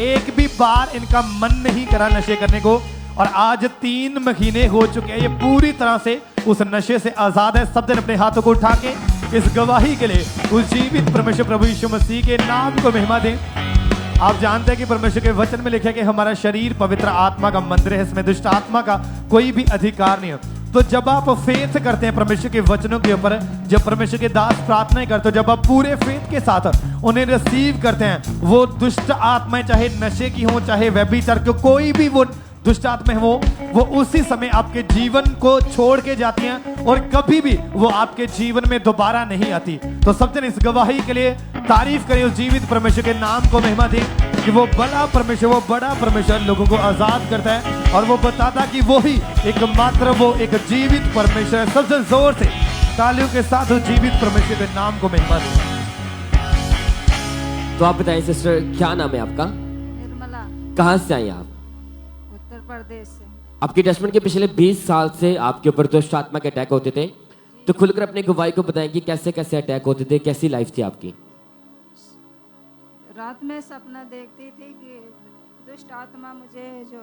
एक भी बार इनका मन नहीं करा नशे करने को और आज 3 महीने हो चुके हैं, ये पूरी तरह से उस नशे से आजाद है। सब दिन अपने हाथों को उठा के इस गवाही के लिए उस जीवित परमेश्वर प्रभु यीशु मसीह के नाम को महिमा दें। आप जानते हैं कि परमेश्वर के वचन में लिखा है कि हमारा शरीर पवित्र आत्मा का मंदिर है, इसमें दुष्ट आत्मा का कोई भी अधिकार नहीं है। तो जब आप फेथ करते हैं परमेश्वर के वचनों के ऊपर, जब परमेश्वर के दास प्रार्थना करते हो, जब आप पूरे फेथ के साथ उन्हें रिसीव करते हैं, वो दुष्ट आत्माएं चाहे नशे की हो चाहे व्यभिचार की, कोई भी वो दुष्ट आत्मा है वो उसी समय आपके जीवन को छोड़ के जाती हैं और कभी भी वो आपके जीवन में दोबारा नहीं आती। तो सब जन इस गवाही के लिए तारीफ करें, उस जीवित परमेश्वर के नाम को महिमा दें कि वो बड़ा परमेश्वर लोगों को आजाद करता है और वो बताता कि वो ही एकमात्र वो एक जीवित परमेश्वर है। सबसे जोर से तालियों के साथ उस जीवित परमेश्वर के नाम को महिमा दें। तो आप बताएं सिस्टर, क्या नाम है आपका? निर्मला। कहाँ से आई आप? उत्तर प्रदेश से। आपके टेस्टमेंट के पिछले 20 साल से आपके ऊपर दुष्ट आत्मा के अटैक होते थे, तो खुलकर अपने गवाही को बताएं कि कैसे कैसे अटैक होते थे, कैसी लाइफ थी आपकी? रात में सपना देखती थी कि दुष्ट आत्मा मुझे जो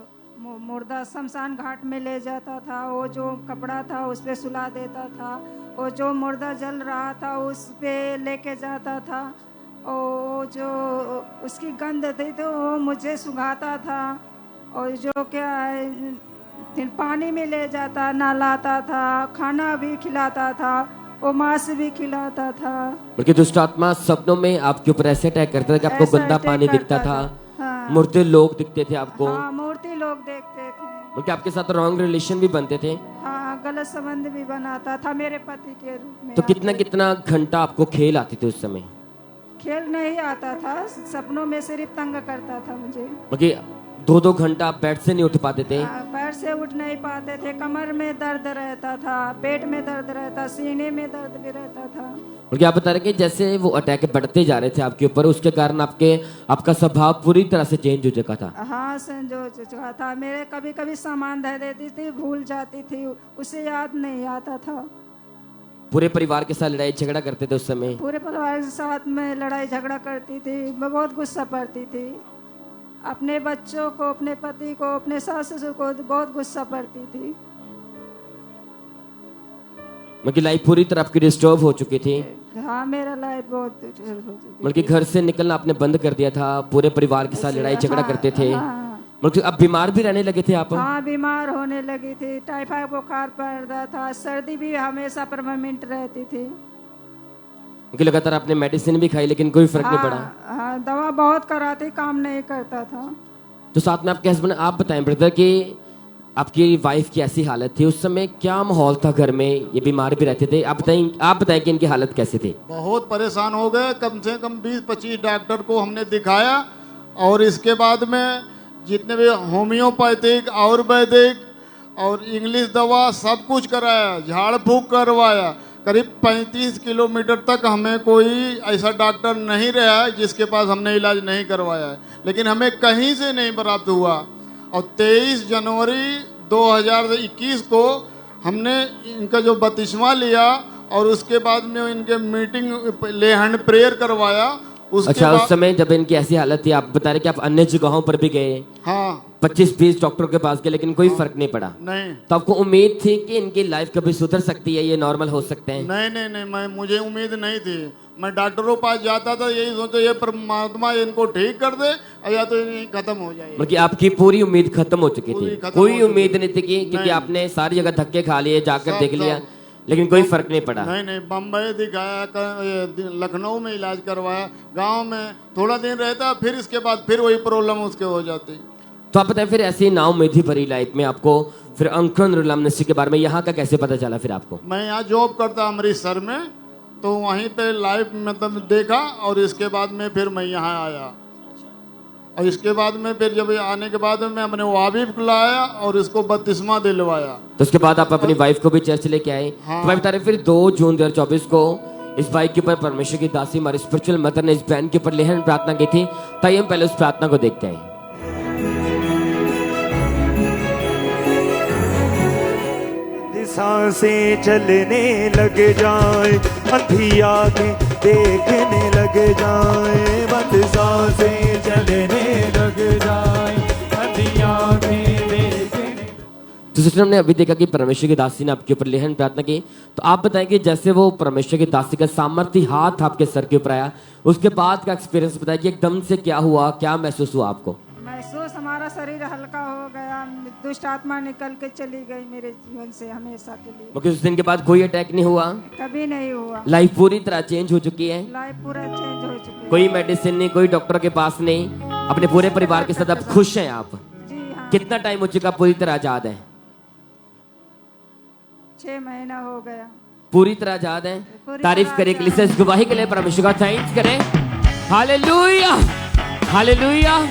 मुर्दा शमशान घाट में ले जाता था, वो जो कपड़ा था उस पे सुला देता था, वो जो मुर्दा जल रहा था उस पे लेके जाता था, और जो उसकी गंध थी तो वो मुझे सुंघाता था, और जो क्या फिर पानी में ले जाता, नहलाता था, खाना भी खिलाता था, वो मांस भी खिलाता था। बल्कि दुष्ट आत्मा सपनों में आपके ऊपर ऐसे अटैक करता था कि आपको गंदा पानी दिखता था, हाँ। मूर्ति लोग दिखते थे आपको, हाँ, मूर्ति लोग देखते थे, बल्कि आपके साथ रॉन्ग रिलेशन भी बनते थे, हाँ, गलत संबंध भी बनाता था मेरे पति के रूप में। तो कितना कितना घंटा आपको खेल आती थी उस समय? खेल नहीं आता था, सपनों में सिर्फ तंग करता था मुझे। बल्कि 2-2 घंटा आप बेड से नहीं उठ पाते थे? पैर से उठ नहीं पाते थे, कमर में दर्द रहता था, पेट में दर्द रहता, सीने में दर्द भी रहता था। बल्कि आप बता रहे कि जैसे वो अटैक बढ़ते जा रहे थे आपके ऊपर, उसके कारण आपका स्वभाव पूरी तरह से चेंज हो चुका था। हाँ, चेंज हो चुका था। मेरे कभी कभी सामान दे देती थी, भूल जाती थी, उसे याद नहीं आता था। पूरे परिवार के साथ लड़ाई झगड़ा करते थे उस समय? पूरे परिवार के साथ में लड़ाई झगड़ा करती थी, मैं बहुत गुस्सा पड़ती थी, अपने बच्चों को, अपने पति को, अपने सास ससुर को बहुत गुस्सा पड़ती थी। मतलब लाइफ पूरी तरह आपकी डिस्टर्ब हो चुकी थी? हाँ, मेरा लाइफ बहुत डिस्टर्ब हो चुकी थी। बल्कि घर से निकलना आपने बंद कर दिया था, पूरे परिवार के साथ लड़ाई झगड़ा करते थे, बल्कि अब बीमार भी रहने लगे थे आप? हाँ, बीमार होने लगी थी, टाइफाइड बुखार पड़ता था, सर्दी भी हमेशा परमानेंट रहती थी। क्योंकि लगातार आपने मेडिसिन भी खाई लेकिन कोई फर्क नहीं पड़ा? हाँ, दवा बहुत कराती, काम नहीं करता था। तो साथ में आपके हस्बैंड, आप बताएं ब्रदर कि आपकी वाइफ की ऐसी हालत थी उस समय, क्या माहौल था घर में, ये बीमार भी रहते थे, आप बताएं कि इनकी हालत कैसी थी? बहुत परेशान हो गए, कम से कम 20-25 डॉक्टर को हमने दिखाया और इसके बाद में जितने भी होम्योपैथिक, आयुर्वेदिक और इंग्लिश दवा सब कुछ कराया, झाड़ फूक करवाया, करीब 35 किलोमीटर तक हमें कोई ऐसा डॉक्टर नहीं रहा है जिसके पास हमने इलाज नहीं करवाया है, लेकिन हमें कहीं से नहीं प्राप्त हुआ। और 23 जनवरी 2021 को हमने इनका जो 32वां लिया और उसके बाद में इनके मीटिंग ले हैंड प्रेयर करवाया। अच्छा, उस समय जब इनकी ऐसी हालत थी, आप बता रहे कि आप अन्य जगहों पर भी गए, हाँ 25-20 डॉक्टरों के पास गए, लेकिन कोई फर्क नहीं पड़ा। नहीं। तो आपको उम्मीद थी कि इनकी लाइफ कभी सुधर सकती है, ये नॉर्मल हो सकते हैं? नहीं, मुझे उम्मीद नहीं थी। मैं डॉक्टरों के पास जाता था, यही सोचो ये परमात्मा इनको ठीक कर दे या तो ये खत्म हो जाए। मतलब आपकी पूरी उम्मीद खत्म हो चुकी थी, कोई उम्मीद नहीं थी कि क्योंकि आपने सारी जगह धक्के खा लिए, जाकर देख लिया, लेकिन कोई फर्क नहीं पड़ा। नहीं, बम्बई दिखाया, लखनऊ में इलाज करवाया, गांव में थोड़ा दिन रहता, फिर इसके बाद फिर वही प्रॉब्लम उसके हो जाती। तो आप बताएं, फिर ऐसी नाउम्मीदी भरी लाइफ में आपको फिर अंकुर के बारे में यहाँ का कैसे पता चला फिर आपको? मैं यहाँ जॉब करता अमृतसर में, तो वहीं पे लाइव मतलब देखा और इसके बाद में फिर मैं यहाँ आया। और इसके बाद में फिर जब आने के बाद में अपने वाबिब को लाया और इसको 32वां दिलवाया। तो उसके बाद आप अपनी वाइफ को भी चर्च लेके आए। हाँ। तो भाई बता रहे फिर 2 जून 2024 को इस बाइक के ऊपर परमेश्वर की दासी हमारी स्पिरिचुअल मदर ने इस बहन के ऊपर लेहन प्रार्थना की थी। ताइए हम पहले उस प्रार्थना को देखते हैं। सांसें चलने लग जाए, अंधी आंखें देखने लग जाए, बंद सांसें चलने लग जाए, अंधी आंखें देखने। तो सिस्टर, हमने अभी देखा कि परमेश्वर की दासी ने आपके ऊपर लेहन प्रार्थना की। तो आप बताएं कि जैसे वो परमेश्वर की दासी का सामर्थ्य हाथ आपके सर के ऊपर आया, उसके बाद का एक्सपीरियंस बताया कि एकदम से क्या हुआ, क्या महसूस हुआ आपको? महसूस हमारा शरीर हल्का हो गया, दुष्ट आत्मा निकल के चली गई मेरे जीवन से हमेशा के लिए। क्योंकि उस दिन के बाद कोई अटैक नहीं हुआ, कभी नहीं हुआ। लाइफ पूरी तरह चेंज हो चुकी है, लाइफ पूरा चेंज हो चुकी है। कोई मेडिसिन नहीं, कोई डॉक्टर के पास नहीं, अपने पूरे परिवार के साथ आप खुश हैं आप? जी हाँ। कितना टाइम हो चुका पूरी तरह आजाद है? 6 महीना हो गया। पूरी तरह आजाद है। तारीफ करें के लिए, इस गवाही के लिए परमेश्वर का थैंक्स करें। Hallelujah, hallelujah.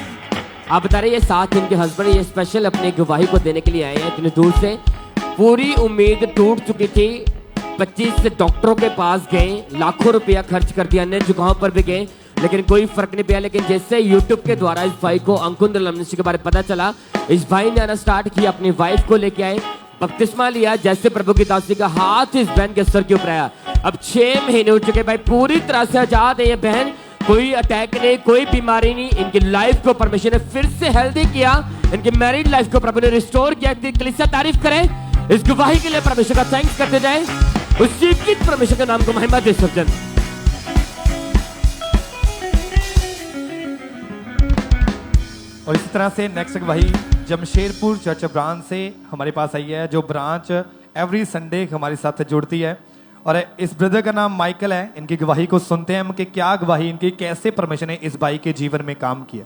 आप बता रहे ये साथ इनके हस्बैंड ये स्पेशल अपनी गवाही को देने के लिए आए हैं इतनी दूर से। पूरी उम्मीद टूट चुकी थी, 25 डॉक्टरों के पास गए, लाखों रुपया खर्च कर दिया, अन्य जगहों पर भी गए, लेकिन कोई फर्क नहीं पड़ा। लेकिन जैसे यूट्यूब के द्वारा इस भाई को अंकुर के बारे में पता चला, इस भाई ने आना स्टार्ट किया, अपनी वाइफ को लेके आए, बपतिस्मा लिया। जैसे प्रभु की दासी का हाथ इस बहन के सर के ऊपर आया, अब 6 महीने हो चुके भाई, पूरी तरह से आजाद है ये बहन, कोई अटैक नहीं, कोई बीमारी नहीं। इनकी लाइफ को परमेश्वर ने फिर से हेल्दी किया, इनकी मैरिड लाइफ को प्रभु ने रिस्टोर किया। कलीसिया तारीफ करें, इस गवाही के लिए परमेश्वर का थैंक्स करते जाए, उस जीवित परमेश्वर के नाम को महिमा दे सज्जन। और इसी तरह से नेक्स्ट गवाही जमशेदपुर चर्च ब्रांच से हमारे पास आई है, जो ब्रांच एवरी संडे हमारे साथ जुड़ती है। और इस ब्रदर का नाम माइकल है। इनकी गवाही को सुनते हैं हम कि क्या गवाही इनकी, कैसे परमेश्वर ने इस भाई के जीवन में काम किया।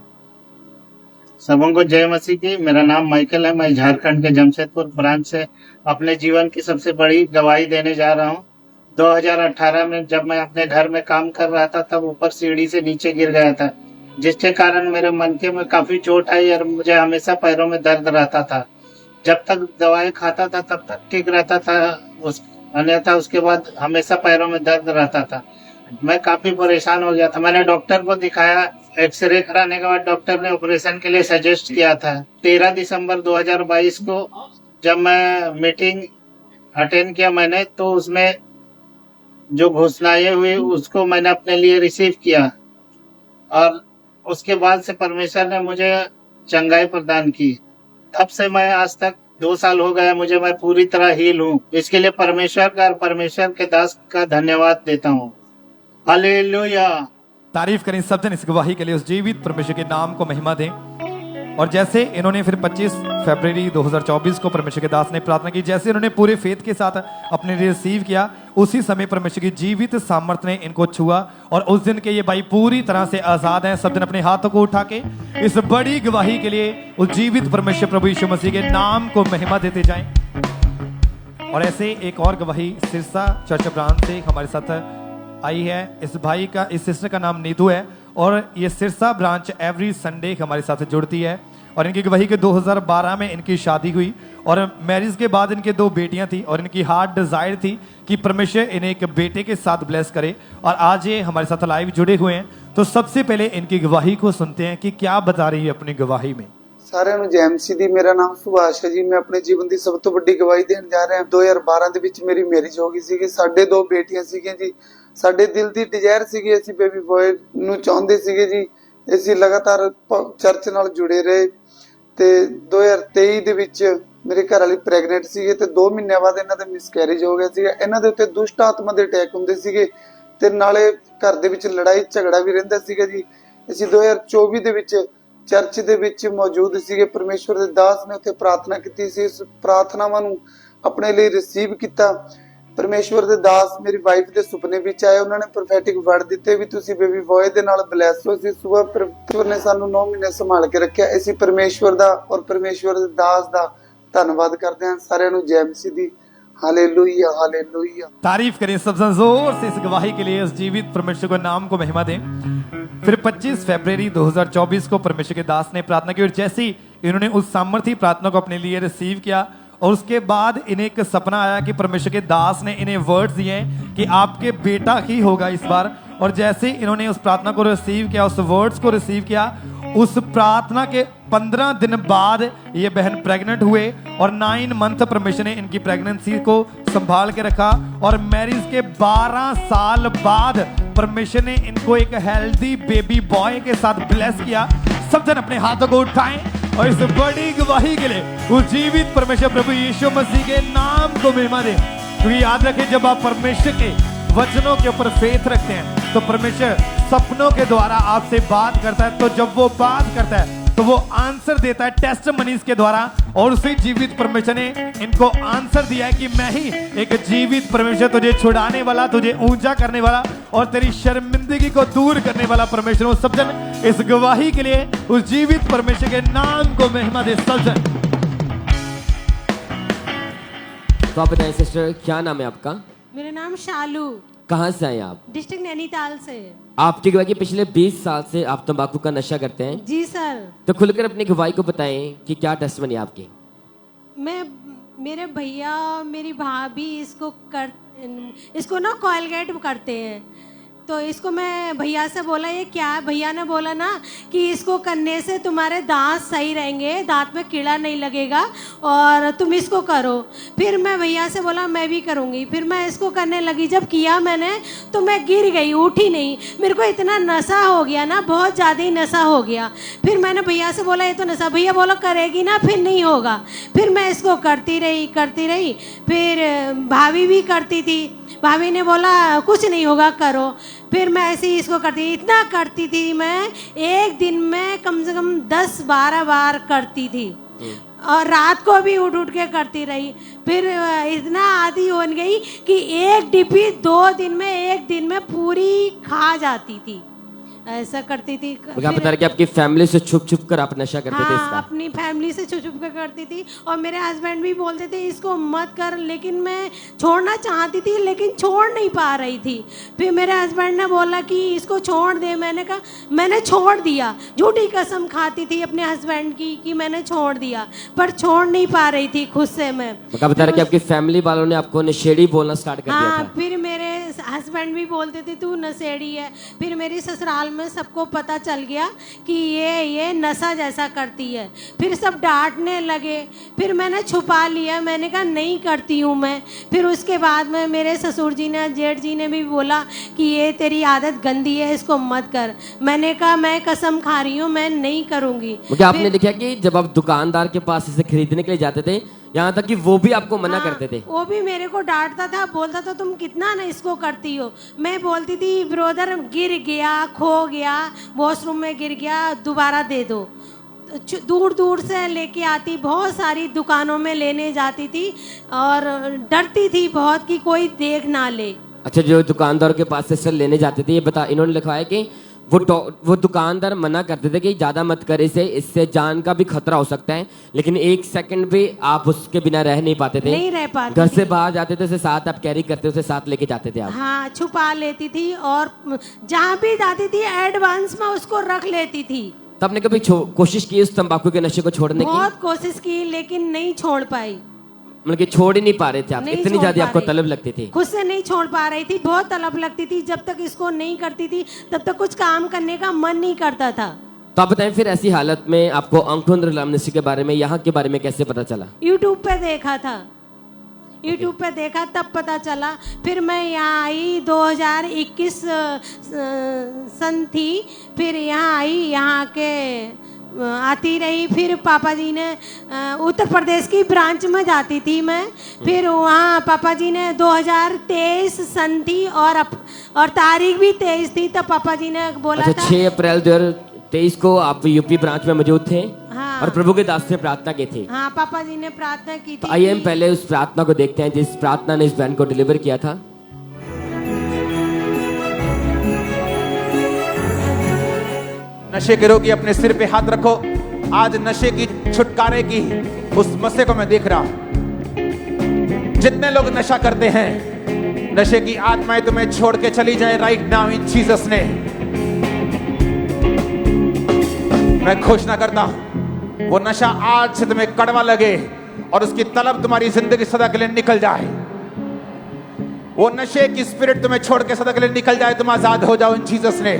सबों को जय मसीह की। मेरा नाम माइकल है, मैं झारखंड के जमशेदपुर ब्रांच से अपने जीवन की सबसे बड़ी गवाही देने जा रहा हूँ। 2018 में जब मैं अपने घर में काम कर रहा था, तब ऊपर सीढ़ी से नीचे गिर गया था, जिसके कारण मेरे मन के में काफी चोट आई और मुझे हमेशा पैरों में दर्द रहता था। जब तक दवाई खाता था तब तक ठीक रहता था, अन्यथा उसके बाद हमेशा पैरों में दर्द रहता था। मैं काफी परेशान हो गया था। मैंने डॉक्टर को दिखाया, एक्सरे कराने के बाद डॉक्टर ने ऑपरेशन के लिए सजेस्ट किया था। 13 दिसंबर 2022 को जब मैं मीटिंग अटेंड किया मैंने, तो उसमें जो घोषणाएं हुई उसको मैंने अपने लिए रिसीव किया, और उसके बाद से परमेश्वर ने मुझे चंगाई प्रदान की। तब से मैं आज तक 2 साल हो गया मुझे, मैं पूरी तरह हील हूँ। इसके लिए परमेश्वर का और परमेश्वर के दास का धन्यवाद देता हूँ। हालेलुया। तारीफ करें सब जन इस गवाही के लिए, उस जीवित परमेश्वर के नाम को महिमा दें। और जैसे इन्होंने फिर 25 फरवरी 2024 को परमेश्वर के दास ने प्रार्थना की, जैसे इन्होंने पूरे फेथ के साथ अपने लिए रिसीव किया, उसी समय परमेश्वर की जीवित सामर्थ्य ने इनको छुआ और उस दिन के ये भाई पूरी तरह से आजाद हैं। सब दिन अपने हाथों को उठा के इस बड़ी गवाही के लिए उस जीवित परमेश्वर प्रभु यीशु मसीह के नाम को महिमा देते जाएं। और ऐसे एक और गवाही सिरसा चर्च ब्रांच से हमारे साथ आई है। इस भाई का, इस सिस्टर का नाम नीतू है और ये सिरसा ब्रांच एवरी संडे हमारे साथ जुड़ती है। और इनकी गवाही के 2012 में इनकी शादी हुई और मैरिज के बाद इनके 2 बेटियां थी और इनकी हार्ट डिजायर थी कि परमेश्वर इन्हें एक बेटे के साथ ब्लेस करे। और आज ये हमारे साथ लाइव जुड़े हुए हैं, तो सबसे पहले इनकी गवाही को सुनते हैं कि क्या बता रही है अपनी गवाही में। ਸਾਰਿਆਂ ਨੂੰ ਜੈ ਐਮਸੀ ਦੀ ਮੇਰਾ ਨਾਮ ਸੁਭਾਸ਼ ਹੈ ਜੀ। ਮੈਂ ਆਪਣੇ ਜੀਵਨ ਦੀ ਸਭ ਤੋਂ ਵੱਡੀ ਗਵਾਹੀ ਦੇਣ ਜਾ ਰਿਹਾ ਹਾਂ। 2012 ਦੇ ਵਿੱਚ ਮੇਰੀ ਮੈਰਿਜ ਹੋ ਗਈ ਸੀਗੀ। ਸਾਡੇ 2 ਬੇਟੀਆਂ ਸੀਗੀਆਂ ਜੀ। ਸਾਡੇ ਦਿਲ ਦੀ ਡਿਜ਼ਾਇਰ ਸੀਗੀ, ਅਸੀਂ ਬੇਬੀ ਬॉय ਨੂੰ ਚਾਹੁੰਦੇ ਸੀਗੇ ਜੀ। ਅਸੀਂ ਲਗਾਤਾਰ ਚਰਚ ਨਾਲ ਜੁੜੇ ਰਹੇ ਤੇ 2023 ਦੇ ਵਿੱਚ ਮੇਰੇ ਘਰ ਵਾਲੀ ਪ੍ਰੈਗਨੈਂਟ ਸੀਗੇ ਤੇ 2 ਮਹੀਨਿਆਂ ਬਾਅਦ ਇਹਨਾਂ ਦਾ ਮਿਸਕੈਰੇਜ ਹੋ ਗਿਆ ਸੀਗਾ। ਇਹਨਾਂ ਦੇ ਉੱਤੇ ਦੁਸ਼ਟ ਆਤਮਾ ਦੇ ਅਟੈਕ ਹੁੰਦੇ ਸੀਗੇ ਤੇ ਨਾਲੇ ਘਰ ਦੇ ਵਿੱਚ ਲੜਾਈ ਝਗੜਾ ਵੀ ਰਹਿੰਦਾ ਸੀਗਾ ਜੀ। ਅਸੀਂ 2024 ਦੇ ਵਿੱਚ ਚਰਚ ਦੇ ਵਿੱਚ ਮੌਜੂਦ ਸੀਗੇ। ਪਰਮੇਸ਼ਵਰ ਦੇ ਦਾਸ ਨੇ ਉੱਥੇ ਪ੍ਰਾਰਥਨਾ ਕੀਤੀ ਸੀ। ਇਸ ਪ੍ਰਾਰਥਨਾਵਾਂ ਨੂੰ ਆਪਣੇ ਲਈ ਰਿਸੀਵ ਕੀਤਾ। ਪਰਮੇਸ਼ਵਰ ਦੇ ਦਾਸ ਮੇਰੀ ਵਾਈਫ ਦੇ ਸੁਪਨੇ ਵਿੱਚ ਆਏ। ਉਹਨਾਂ ਨੇ ਪ੍ਰੋਫੈਟਿਕ ਵਰਡ ਦਿੱਤੇ ਵੀ ਤੁਸੀਂ ਬੇਬੀ ਬॉय ਦੇ ਨਾਲ ਬਲੈਸ ਹੋ। ਸੀ ਸਵੇਰ ਪਰਮੇਸ਼ਵਰ ਨੇ ਸਾਨੂੰ 9 ਮਹੀਨੇ ਸੰਭਾਲ ਕੇ ਰੱਖਿਆ। ਅਸੀਂ ਪਰਮੇਸ਼ਵਰ ਦਾ ਔਰ ਪਰਮੇਸ਼ਵਰ ਦੇ ਦਾਸ ਦਾ ਧੰਨਵਾਦ ਕਰਦੇ हैं। सारियां नूं जय मसीह दी हालेलुया हालेलुया। तारीफ करें सबसे जोर से इस गवाही के लिए। इस जीवित परमेश्वर को नाम को महिमा दें। फिर 25 फरवरी 2024 को परमेश्वर के दास ने प्रार्थना की और जैसे ही इन्होंने उस सामर्थी प्रार्थना को अपने लिए रिसीव किया और उसके बाद इन्हें एक सपना आया कि परमेश्वर के दास ने इन्हें वर्ड्स दिए कि आपके बेटा ही होगा इस बार। और जैसे ही इन्होंने उस प्रार्थना को रिसीव किया, उस वर्ड्स को रिसीव किया, उस प्रार्थना के 15 दिन बाद ये बहन प्रेग्नेंट हुए और 9 मंथ परमेश्वर ने इनकी प्रेगनेंसी को संभाल के रखा। और मैरिज के 12 साल बाद परमेश्वर ने इनको एक हेल्दी बेबी बॉय के साथ ब्लेस किया। सब जन अपने हाथों को उठाएं और इस बड़ी गवाही के लिए उस जीवित परमेश्वर प्रभु यीशु मसीह के नाम को महिमा दें। क्योंकि याद रखें, जब आप परमेश्वर के वचनों के ऊपर फेथ रखते हैं तो परमेश्वर सपनों के द्वारा आपसे बात करता है। तो जब वो बात करता है तो वो आंसर देता है टेस्टमनीज के द्वारा। और उसी जीवित परमेश्वर ने इनको आंसर दिया है कि मैं ही एक जीवित परमेश्वर, तुझे छुड़ाने वाला, तुझे ऊंचा करने वाला और तेरी शर्मिंदगी को दूर करने वाला परमेश्वर हूं। सब जन इस गवाही के लिए उस जीवित परमेश्वर के नाम को महिमा दे। सब जन तो आप बताएं सिस्टर, क्या नाम है आपका? मेरा नाम शालू। कहाँ से आए आप? डिस्ट्रिक्ट नैनीताल से। आपकी गवाही पिछले 20 साल से आप तंबाकू का नशा करते हैं। जी सर। तो खुलकर अपनी गवाही को बताएं कि क्या टेस्टमनी है आपकी। मैं, मेरे भैया, मेरी भाभी इसको ना कोलगेट करते हैं। तो इसको मैं भैया से बोला ये क्या है। भैया ने बोला ना कि इसको करने से तुम्हारे दांत सही रहेंगे, दांत में कीड़ा नहीं लगेगा और तुम इसको करो। फिर मैं भैया से बोला मैं भी करूँगी। फिर मैं इसको करने लगी। जब किया मैंने तो मैं गिर गई, उठी नहीं। मेरे को इतना नशा हो गया ना, बहुत ज़्यादा ही नशा हो गया। फिर मैंने भैया से बोला ये तो नशा, भैया बोला करेगी ना, फिर नहीं होगा। फिर मैं इसको करती रही। फिर भाभी भी करती थी। भाभी ने बोला कुछ नहीं होगा, करो। फिर मैं ऐसे ही इसको इतना करती थी। मैं एक दिन में कम से कम 10-12 बार करती थी और रात को भी उठ के करती रही। फिर इतना आदी हो गई कि एक डिब्बी 2 दिन में, एक दिन में पूरी खा जाती थी। ऐसा करती थी। आप बता रहे कि आपकी फैमिली से छुप छुप कर आप नशा करते थे इसका? अपनी फैमिली से छुप छुप कर करती थी। और मेरे हस्बैंड भी बोलते थे इसको मत कर, लेकिन मैं छोड़ना चाहती थी लेकिन छोड़ नहीं पा रही थी। फिर मेरे हस्बैंड ने बोला कि इसको छोड़ दे। मैंने कहा मैंने छोड़ दिया। झूठी कसम खाती थी अपने हस्बैंड की कि मैंने छोड़ दिया, पर छोड़ नहीं पा रही थी खुद से मैं। आप बता रहे कि आपकी फैमिली वालों ने आपको नशेड़ी बोलना स्टार्ट कर दिया था? फिर मेरे हस्बैंड भी बोलते थे तू नशेड़ी है। फिर मेरी ससुराल में सबको पता चल गया कि ये नशा जैसा करती है। फिर सब डांटने लगे। फिर मैंने छुपा लिया, मैंने कहा नहीं करती हूँ मैं। फिर उसके बाद में मेरे ससुर जी ने, जेठ जी ने भी बोला कि ये तेरी आदत गंदी है, इसको मत कर। मैंने कहा मैं कसम खा रही हूँ मैं नहीं करूँगी। क्या आपने देखा कि जब आप दुकानदार के पास इसे खरीदने के लिए जाते थे, यहाँ तक कि वो भी आपको मना करते थे? वो भी मेरे को डांटता था, बोलता था तुम कितना ना इसको करती हो। मैं बोलती थी ब्रदर गिर गया, खो गया, वॉशरूम में गिर गया, दोबारा दे दो। दूर दूर से लेके आती, बहुत सारी दुकानों में लेने जाती थी और डरती थी बहुत कि कोई देख ना ले। अच्छा, जो दुकानदार के पास से लेने जाते थे, ये बता, इन्होंने लिखा है कि वो दुकानदार मना करते थे कि ज्यादा मत करे इससे जान का भी खतरा हो सकता है, लेकिन 1 सेकंड भी आप उसके बिना रह नहीं पाते थे। नहीं रह पाते। घर से बाहर जाते थे, उसे साथ आप कैरी करते, उसे साथ लेके जाते थे आप? हाँ, छुपा लेती थी और जहाँ भी जाती थी एडवांस में उसको रख लेती थी। तो आपने कभी कोशिश की उस तंबाकू के नशे को छोड़ने की? बहुत कोशिश की लेकिन नहीं छोड़ पाई। मतलब कि छोड़ ही नहीं पा रहे थे आप, नहीं इतनी छोड़ ज्यादा पा आपको रही। तलब लगती थी? खुद से नहीं छोड़ पा रही थी, बहुत तलब लगती थी। जब तक इसको नहीं करती थी तब तक कुछ काम करने का मन नहीं करता था। तो आप बताएं फिर ऐसी हालत में आपको अंकुंद्र के बारे में, यहाँ के बारे में कैसे पता चला? यूट्यूब पे देखा था, यूट्यूब पे देखा तब पता चला। फिर मैं यहाँ आई 2021 सन थी, फिर यहाँ आई, यहाँ के आती रही। फिर पापा जी ने उत्तर प्रदेश की ब्रांच में जाती थी मैं। फिर वहाँ पापा जी ने 2023 सन थी और तारीख भी 23 थी, तब पापा जी ने बोला अच्छा, था 6 अप्रैल 2023 को आप यूपी ब्रांच में मौजूद थे। हाँ। और प्रभु के दास से प्रार्थना की थी। हाँ, पापा जी ने प्रार्थना की तो थी। आइए हम पहले उस प्रार्थना को देखते हैं जिस प्रार्थना ने इस बहन को डिलीवर किया था। नशे के रोगी अपने सिर पे हाथ रखो। आज नशे की छुटकारे की उस मसले को मैं देख रहा हूं। जितने लोग नशा करते हैं, नशे की आत्माएं तुम्हें छोड़ के चली जाए राइट नाउ इन जीसस ने। मैं घोषणा करता हूं वो नशा आज से तुम्हें कड़वा लगे और उसकी तलब तुम्हारी जिंदगी सदा के लिए निकल जाए। वो नशे की स्पिरिट तुम्हें छोड़ के सदा के लिए निकल जाए, तुम आजाद हो जाओ इन जीसस ने।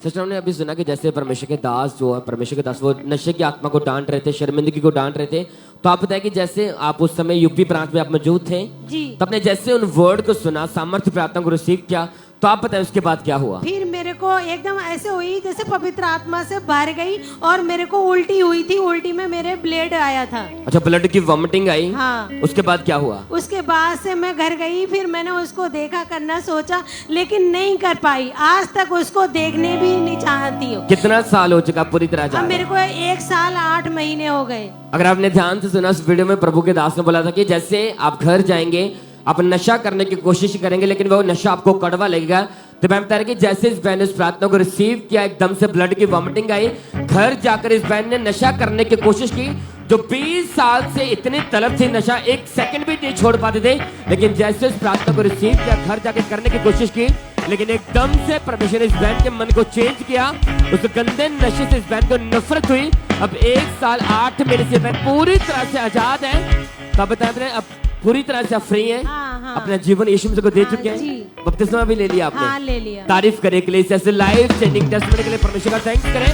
सच हमने अभी सुना कि जैसे परमेश्वर के दास जो है, परमेश्वर के दास वो नशे की आत्मा को डांट रहे थे, शर्मिंदगी को डांट रहे थे। तो आप बताएं कि जैसे आप उस समय यूपी प्रांत में आप मौजूद थे जी, तो आपने जैसे उन वर्ड को सुना, सामर्थ्य प्रार्थना को रिसीव किया, तो आप बताएं उसके बाद क्या हुआ? फिर मेरे को एकदम ऐसे हुई जैसे पवित्र आत्मा से भर गई और मेरे को उल्टी हुई थी। उल्टी में मेरे ब्लड आया था। अच्छा, ब्लड की वॉमिटिंग आई। हाँ। उसके बाद क्या हुआ? उसके बाद से मैं घर गई, फिर मैंने उसको देखा करना सोचा लेकिन नहीं कर पाई। आज तक उसको देखने भी नहीं चाहती हूँ। कितना साल हो चुका पूरी तरह अब मेरे को 1 साल 8 महीने हो गए। अगर आपने ध्यान से सुना उस वीडियो में प्रभु के दास ने बोला था कि जैसे आप घर जाएंगे, आप नशा करने की कोशिश करेंगे लेकिन वो नशा आपको कड़वा लगेगा। तो मैं बता रहा कि जैसे इस बहन ने इस प्रार्थना को रिसीव किया, एकदम से ब्लड की वॉमिटिंग आई। घर जाकर इस बहन ने नशा करने की कोशिश की। जो 20 साल से इतनी तलब थी, नशा 1 सेकंड भी नहीं छोड़ पाते थे, लेकिन जैसे इस प्रार्थना को रिसीव किया, घर जाकर करने की कोशिश की, लेकिन एकदम से परमेश्वर ने इस बहन के मन को चेंज किया। उस गंदे नशे से इस बहन को नफरत हुई। अब 1 साल 8 महीने से बहन पूरी तरह से आजाद है। तो बताए अब पूरी तरह से फ्री हैं। हाँ। अपना जीवन यीशु मसीह को दे चुके हैं। बपतिस्मा भी ले लिया आपने। हाँ, ले लिया। तारीफ करे के लिए, ऐसे लाइफ चेंजिंग टेस्टमनी के लिए परमेश्वर का थैंक्स करें।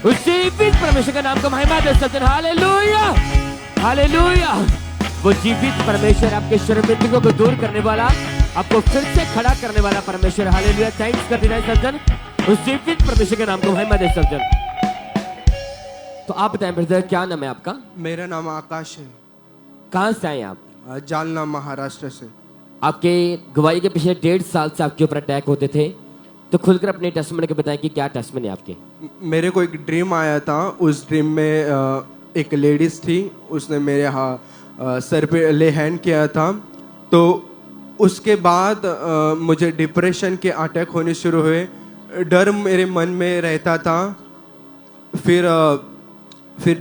उसी जीवित परमेश्वर का नाम को महिमा दे सकते हैं। Hallelujah, hallelujah. वो जीवित परमेश्वर, आपके शर्मिंदगी को दूर करने वाला, आपको फिर से खड़ा करने वाला परमेश्वर। हालेलुया, थैंक्स करते रहे सज्जन। उस जीवित परमेश्वर के नाम को महिमा दे सज्जन। तो आप बताएं ब्रदर, क्या नाम है आपका? मेरा नाम आकाश है। कहाँ से आए आप? जालना, महाराष्ट्र से। आपके गवाही के पिछले 1.5 साल से आपके ऊपर अटैक होते थे, तो खुलकर अपने टेस्टमनी के बताएं कि क्या टेस्टमनी आपके? मेरे को एक ड्रीम आया था। उस ड्रीम में एक लेडीज थी, उसने मेरे सर पे ले हैंड किया था। तो उसके बाद मुझे डिप्रेशन के अटैक होने शुरू हुए। डर मेरे मन में रहता था। फिर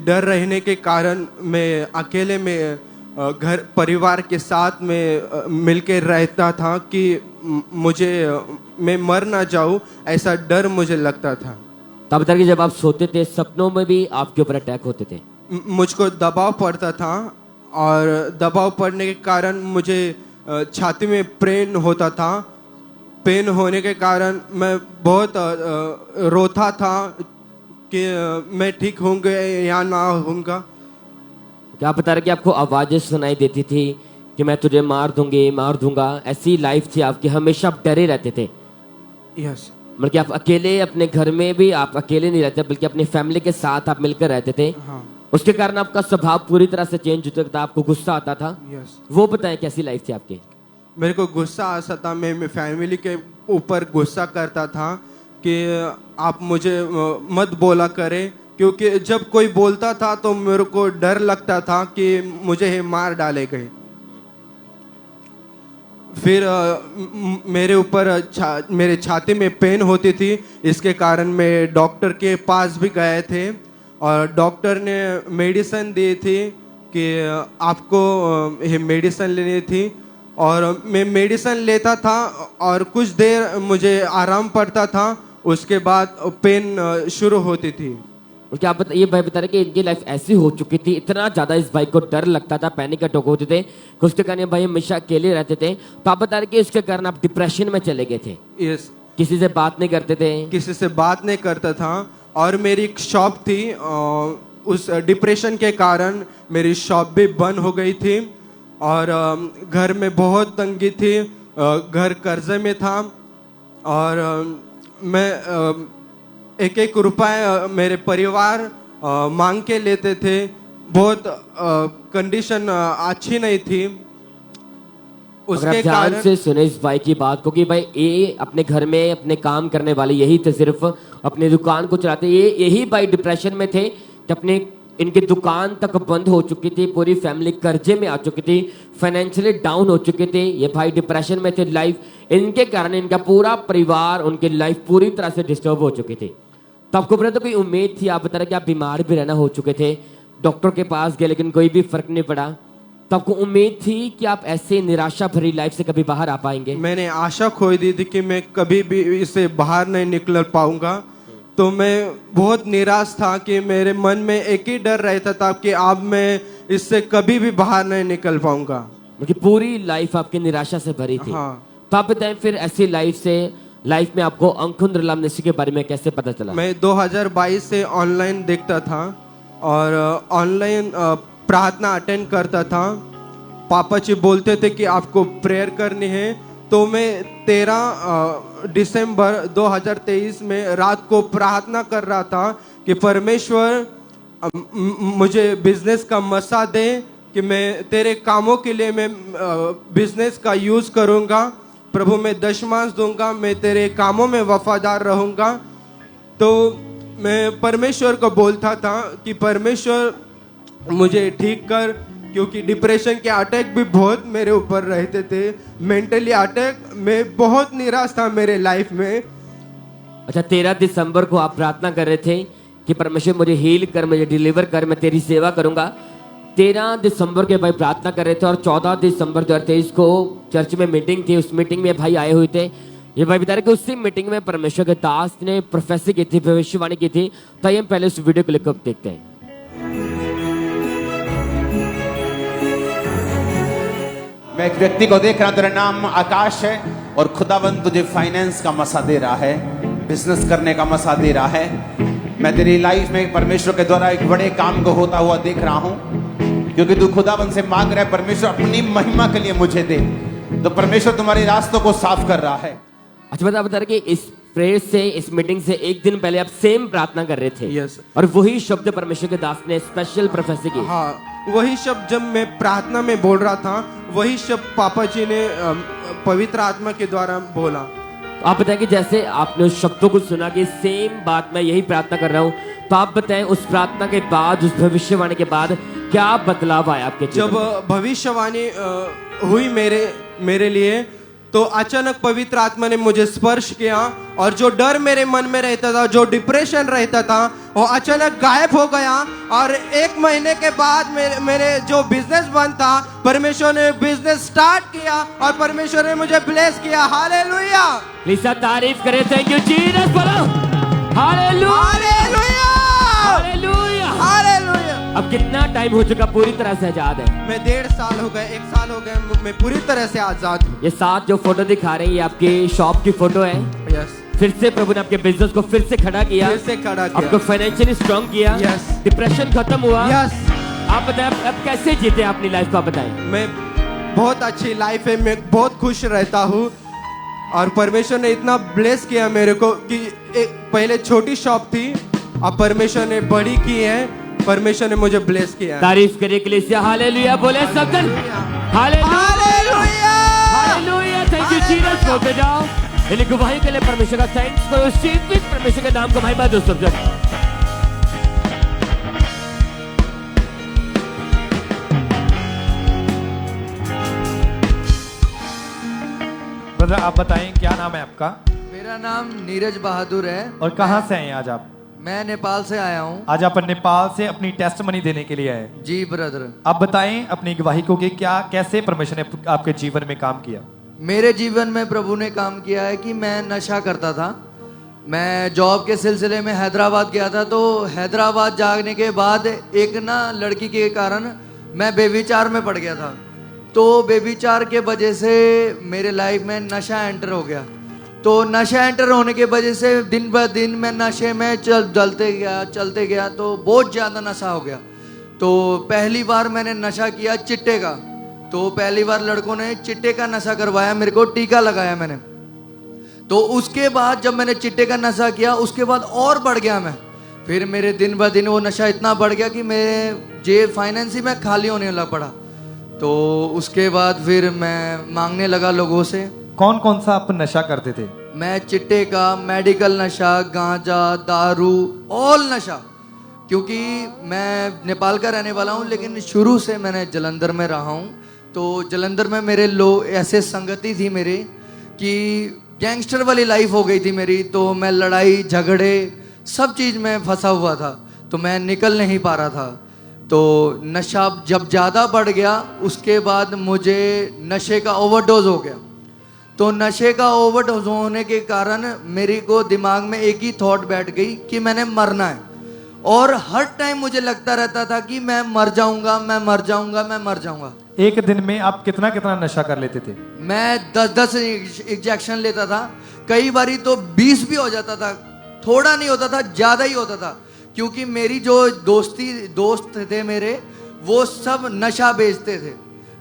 डर रहने के कारण मैं अकेले में घर परिवार के साथ में मिलके रहता था कि मैं मर ना जाऊं, ऐसा डर मुझे लगता था। तब तक जब आप सोते थे, सपनों में भी आपके ऊपर अटैक होते थे? मुझको दबाव पड़ता था और दबाव पड़ने के कारण मुझे छाती में पेन होता था। पेन होने के कारण मैं बहुत रोता था कि मैं ठीक होऊंगा या ना होऊंगा। क्या आप बता रहे कि आपको आवाजें सुनाई देती थी कि मैं तुझे मार दूंगी, मार दूंगा? ऐसी लाइफ थी आपकी, हमेशा आप डरे रहते थे? यस। मतलब कि आप अकेले, अपने घर में भी आप अकेले नहीं रहते बल्कि अपनी फैमिली के साथ आप मिलकर रहते थे। हाँ। उसके कारण आपका स्वभाव पूरी तरह से चेंज होता था, आपको गुस्सा आता था। यस। वो बताएं कैसी लाइफ थी आपकी? मेरे को गुस्सा आता था। मैं फैमिली के ऊपर गुस्सा करता था कि आप मुझे मत बोला करें, क्योंकि जब कोई बोलता था तो मेरे को डर लगता था कि मुझे मार डालेगा। फिर मेरे ऊपर मेरे छाती में पेन होती थी। इसके कारण मैं डॉक्टर के पास भी गए थे और डॉक्टर ने मेडिसिन दी थी कि आपको ये मेडिसिन लेनी थी। और मैं मेडिसिन लेता था और कुछ देर मुझे आराम पड़ता था उसके बाद पेन शुरू होती थी। और क्या आप ये भाई बता रहे कि इनकी लाइफ ऐसी हो चुकी थी, इतना ज्यादा इस भाई को डर लगता था, पैनिक अटैक होते थे, कुछ तो कहने भाई हमेशा अकेले रहते थे। तो आप बता रहे कि इसके कारण आप डिप्रेशन में चले गए थे। यस। किसी से बात नहीं करते थे? किसी से बात नहीं करता था। और मेरी एक शॉप थी, उस डिप्रेशन के कारण मेरी शॉप भी बंद हो गई थी और घर में बहुत तंगी थी, घर कर्जे में था और मैं एक एक रुपए मेरे परिवार मांग के लेते थे। बहुत कंडीशन अच्छी नहीं थी। उसके ध्यान से सुने इस भाई की बात को कि भाई ये अपने घर में अपने काम करने वाले यही थे, सिर्फ अपनी दुकान को चलाते, ये यही भाई डिप्रेशन में थे कि अपने इनकी दुकान तक बंद हो चुकी थी, पूरी फैमिली कर्जे में आ चुकी थी, फाइनेंशियली डाउन हो चुके थे, ये भाई डिप्रेशन में थे। लाइफ इनके कारण इनका पूरा परिवार, उनकी लाइफ पूरी तरह से डिस्टर्ब हो चुकी थी। तो आपको पता तो कोई उम्मीद थी? आप बता रहे कि आप बीमार भी रहना हो चुके थे, डॉक्टर के पास गए लेकिन कोई भी फर्क नहीं पड़ा। तो आपको उम्मीद थी कि आप ऐसे निराशा भरी लाइफ से कभी बाहर आ पाएंगे? मैंने आशा खोई दी थी कि मैं कभी भी इससे बाहर नहीं निकल पाऊंगा। तो मैं बहुत निराश था कि मेरे मन में एक ही डर रहता था कि अब मैं इससे कभी भी बाहर नहीं निकल पाऊंगा। क्योंकि पूरी लाइफ आपकी निराशा से भरी थी। हाँ। तो आप बताएं फिर ऐसी लाइफ में आपको अंकुंद्रलाम नसी के बारे में कैसे पता चला? मैं 2022 से ऑनलाइन देखता था और ऑनलाइन प्रार्थना अटेंड करता था। पापा जी बोलते थे कि आपको प्रेयर करनी है। तो मैं 13 दिसंबर 2023 में रात को प्रार्थना कर रहा था कि परमेश्वर मुझे बिजनेस का मसा दे कि मैं तेरे कामों के लिए मैं बिजनेस का यूज करूंगा। प्रभु मैं दशमांश दूंगा, मैं तेरे कामों में वफादार रहूंगा। तो मैं परमेश्वर को बोलता था कि परमेश्वर मुझे ठीक कर, क्योंकि डिप्रेशन के अटैक भी बहुत मेरे ऊपर रहते थे, मेंटली अटैक। मैं बहुत निराश था मेरे लाइफ में। अच्छा, 13 दिसंबर को आप प्रार्थना कर रहे थे कि परमेश्वर मुझे हील कर, मुझे डिलीवर कर, मैं तेरी सेवा करूंगा। 13 दिसंबर के भाई प्रार्थना कर रहे थे और 14 दिसंबर 2023 को चर्च में मीटिंग थी। उस मीटिंग में भाई आए हुए थे। ये भाई बता रहे कि उसी मीटिंग में परमेश्वर के दास ने प्रोफेसी की थी, भविष्यवाणी की थी। तो हम पहले उस वीडियो क्लिप को देखते हैं। मैं एक व्यक्ति को देख रहा हूं, तेरा नाम आकाश है और खुदावंद तुझे फाइनेंस का मसा दे रहा है, बिजनेस करने का मसा दे रहा है। मैं तेरी लाइफ में परमेश्वर के द्वारा एक बड़े काम को होता हुआ देख रहा हूं, क्योंकि तू खुदावंद से मांग रहा है परमेश्वर अपनी महिमा के लिए मुझे दे। तो परमेश्वर तुम्हारे रास्तों को साफ कर रहा है। अच्छा, बता रहे कि इस प्रेयर से, इस मीटिंग से एक दिन पहले आप सेम प्रार्थना कर रहे थे। यस। और वही शब्द परमेश्वर के दास ने स्पेशल प्रोफेसी की। हाँ, वही शब्द जब मैं प्रार्थना में बोल रहा था, वही शब्द पापा जी ने पवित्र आत्मा के द्वारा बोला। आप बताएं कि जैसे आपने उस शब्दों को सुना कि सेम बात मैं यही प्रार्थना कर रहा हूँ, तो आप बताएं उस प्रार्थना के बाद, उस भविष्यवाणी के बाद क्या बदलाव आया आपके जीवन में? जब भविष्यवाणी हुई मेरे लिए, तो अचानक पवित्र आत्मा ने मुझे स्पर्श किया और जो डर मेरे मन में रहता था, जो डिप्रेशन रहता था, वो अचानक गायब हो गया। और 1 महीने के बाद मेरे जो बिजनेस बंद था, परमेश्वर ने बिजनेस स्टार्ट किया और परमेश्वर ने मुझे ब्लेस किया। हालेलुया! प्लीज तारीफ करें। थैंक यू जीसस, बोलो हालेलुया, हालेलुया, हालेलुया, हालेलुया। अब कितना टाइम हो चुका पूरी तरह से आजाद है? मैं 1.5 साल हो गए, 1 साल हो गए, मैं पूरी तरह से आजाद हूँ। ये साथ जो फोटो दिखा रहे हैं, ये आपकी शॉप की फोटो है। यस। फिर से प्रभु ने आपके बिजनेस को फिर से खड़ा किया, आपको फाइनेंशियली स्ट्रांग किया। यस। डिप्रेशन खत्म हुआ। यस। आप बताएं अब कैसे जीते अपनी लाइफ को? आप बताएं। मैं बहुत अच्छी लाइफ है, मैं बहुत खुश रहता हूँ और परमेश्वर ने इतना ब्लेस किया मेरे को कि एक पहले छोटी शॉप थी, अब परमेश्वर ने बड़ी की है। परमेश्वर ने मुझे ब्लेस किया। तारीफ करने के लिए हालेलुया बोले सब जन। Hallelujah, hallelujah. Thank you Jesus. बोलते जाओ इन गवाही के लिए परमेश्वर का थैंक्स करो। शीघ्र परमेश्वर के नाम को महिमा दो सब जन। ब्रदर आप बताएं क्या नाम है आपका? मेरा नाम नीरज बहादुर है। और कहाँ से हैं आज आप? मैं नेपाल से आया हूँ। आज आप नेपाल से अपनी टेस्टमनी देने के लिए आए? जी ब्रदर। आप बताएं अपनी गवाही को कि क्या कैसे परमेश्वर ने आपके जीवन में काम किया? मेरे जीवन में प्रभु ने काम किया है कि मैं नशा करता था मैं जॉब के सिलसिले में हैदराबाद गया था। तो हैदराबाद जाने के बाद एक ना लड़की के कारण मैं बेविचार में पड़ गया था। तो बेविचार के वजह से मेरे लाइफ में नशा एंटर हो गया। तो नशा एंटर होने के वजह से दिन ब दिन मैं नशे में चलते गया तो बहुत ज़्यादा नशा हो गया। तो पहली बार मैंने नशा किया चिट्टे का। तो पहली बार लड़कों ने चिट्टे का नशा करवाया, मेरे को टीका लगाया मैंने। तो उसके बाद जब मैंने चिट्टे का नशा किया उसके बाद और बढ़ गया मैं। फिर मेरे दिन ब दिन वो नशा इतना बढ़ गया कि मेरे जेब फाइनेंस ही में खाली होने लग पड़ा। तो उसके बाद फिर मैं मांगने लगा लोगों से। कौन कौन सा आप नशा करते थे? मैं चिट्टे का, मेडिकल नशा, गांजा, दारू, ऑल नशा। क्योंकि मैं नेपाल का रहने वाला हूँ लेकिन शुरू से मैंने जलंधर में रहा हूँ। तो जलंधर में मेरे लोग ऐसे संगति थी मेरी कि गैंगस्टर वाली लाइफ हो गई थी मेरी। तो मैं लड़ाई झगड़े सब चीज़ में फंसा हुआ था। तो मैं निकल नहीं पा रहा था। तो नशा जब ज़्यादा बढ़ गया उसके बाद मुझे नशे का ओवरडोज हो गया। तो नशे का ओवरडोज होने के कारण मेरे को दिमाग में एक ही थॉट बैठ गई कि मैंने मरना है। और हर टाइम मुझे लगता रहता था कि मैं मर जाऊंगा, मैं मर जाऊंगा, मैं मर जाऊंगा। एक दिन में आप कितना कितना नशा कर लेते थे? मैं 10-10 इंजेक्शन लेता था। कई बारी तो 20 भी हो जाता था। थोड़ा नहीं होता था, ज़्यादा ही होता था। क्योंकि मेरी जो दोस्त थे मेरे, वो सब नशा बेचते थे।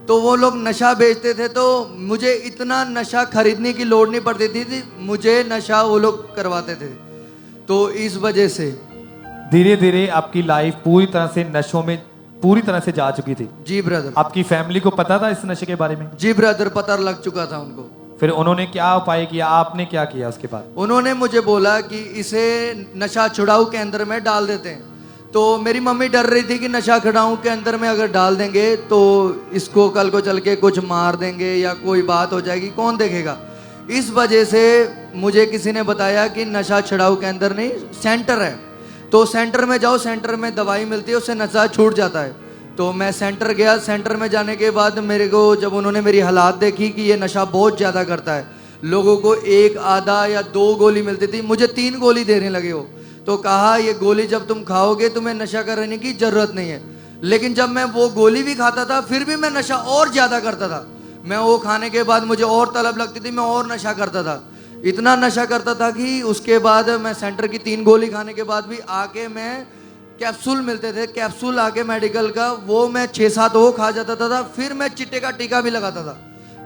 तो वो लोग नशा बेचते थे तो मुझे इतना नशा खरीदने की लोड़ नहीं पड़ती थी, मुझे नशा वो लोग करवाते थे। तो इस वजह से धीरे धीरे आपकी लाइफ पूरी तरह से नशों में पूरी तरह से जा चुकी थी। जी ब्रदर। आपकी फैमिली को पता था इस नशे के बारे में? जी ब्रदर, पता लग चुका था उनको। फिर उन्होंने क्या उपाय किया, आपने क्या किया उसके बाद? उन्होंने मुझे बोला कि इसे नशा छुड़ाऊ केंद्र में डाल देते हैं। तो मेरी मम्मी डर रही थी कि नशा छुड़ाऊ के अंदर में अगर डाल देंगे तो इसको कल को चल के कुछ मार देंगे या कोई बात हो जाएगी, कौन देखेगा। इस वजह से मुझे किसी ने बताया कि नशा छुड़ाऊ के अंदर नहीं, सेंटर है। तो सेंटर में जाओ, सेंटर में दवाई मिलती है, उससे नशा छूट जाता है। तो मैं सेंटर गया। सेंटर में जाने के बाद मेरे को जब उन्होंने मेरी हालात देखी कि ये नशा बहुत ज़्यादा करता है, लोगों को 1 आधा या 2 गोली मिलती थी, मुझे 3 गोली देने लगे वो। तो कहा ये गोली जब तुम खाओगे तुम्हें नशा करने की ज़रूरत नहीं है। लेकिन जब मैं वो गोली भी खाता था फिर भी मैं नशा और ज़्यादा करता था। मैं वो खाने के बाद मुझे और तलब लगती थी, मैं और नशा करता था। इतना नशा करता था कि उसके बाद मैं सेंटर की 3 गोली खाने के बाद भी आके मैं कैप्सूल मिलते थे, कैप्सूल आके मेडिकल का, वो मैं 6-7 वो खा जाता था। फिर मैं चिट्टे का टीका भी लगाता था।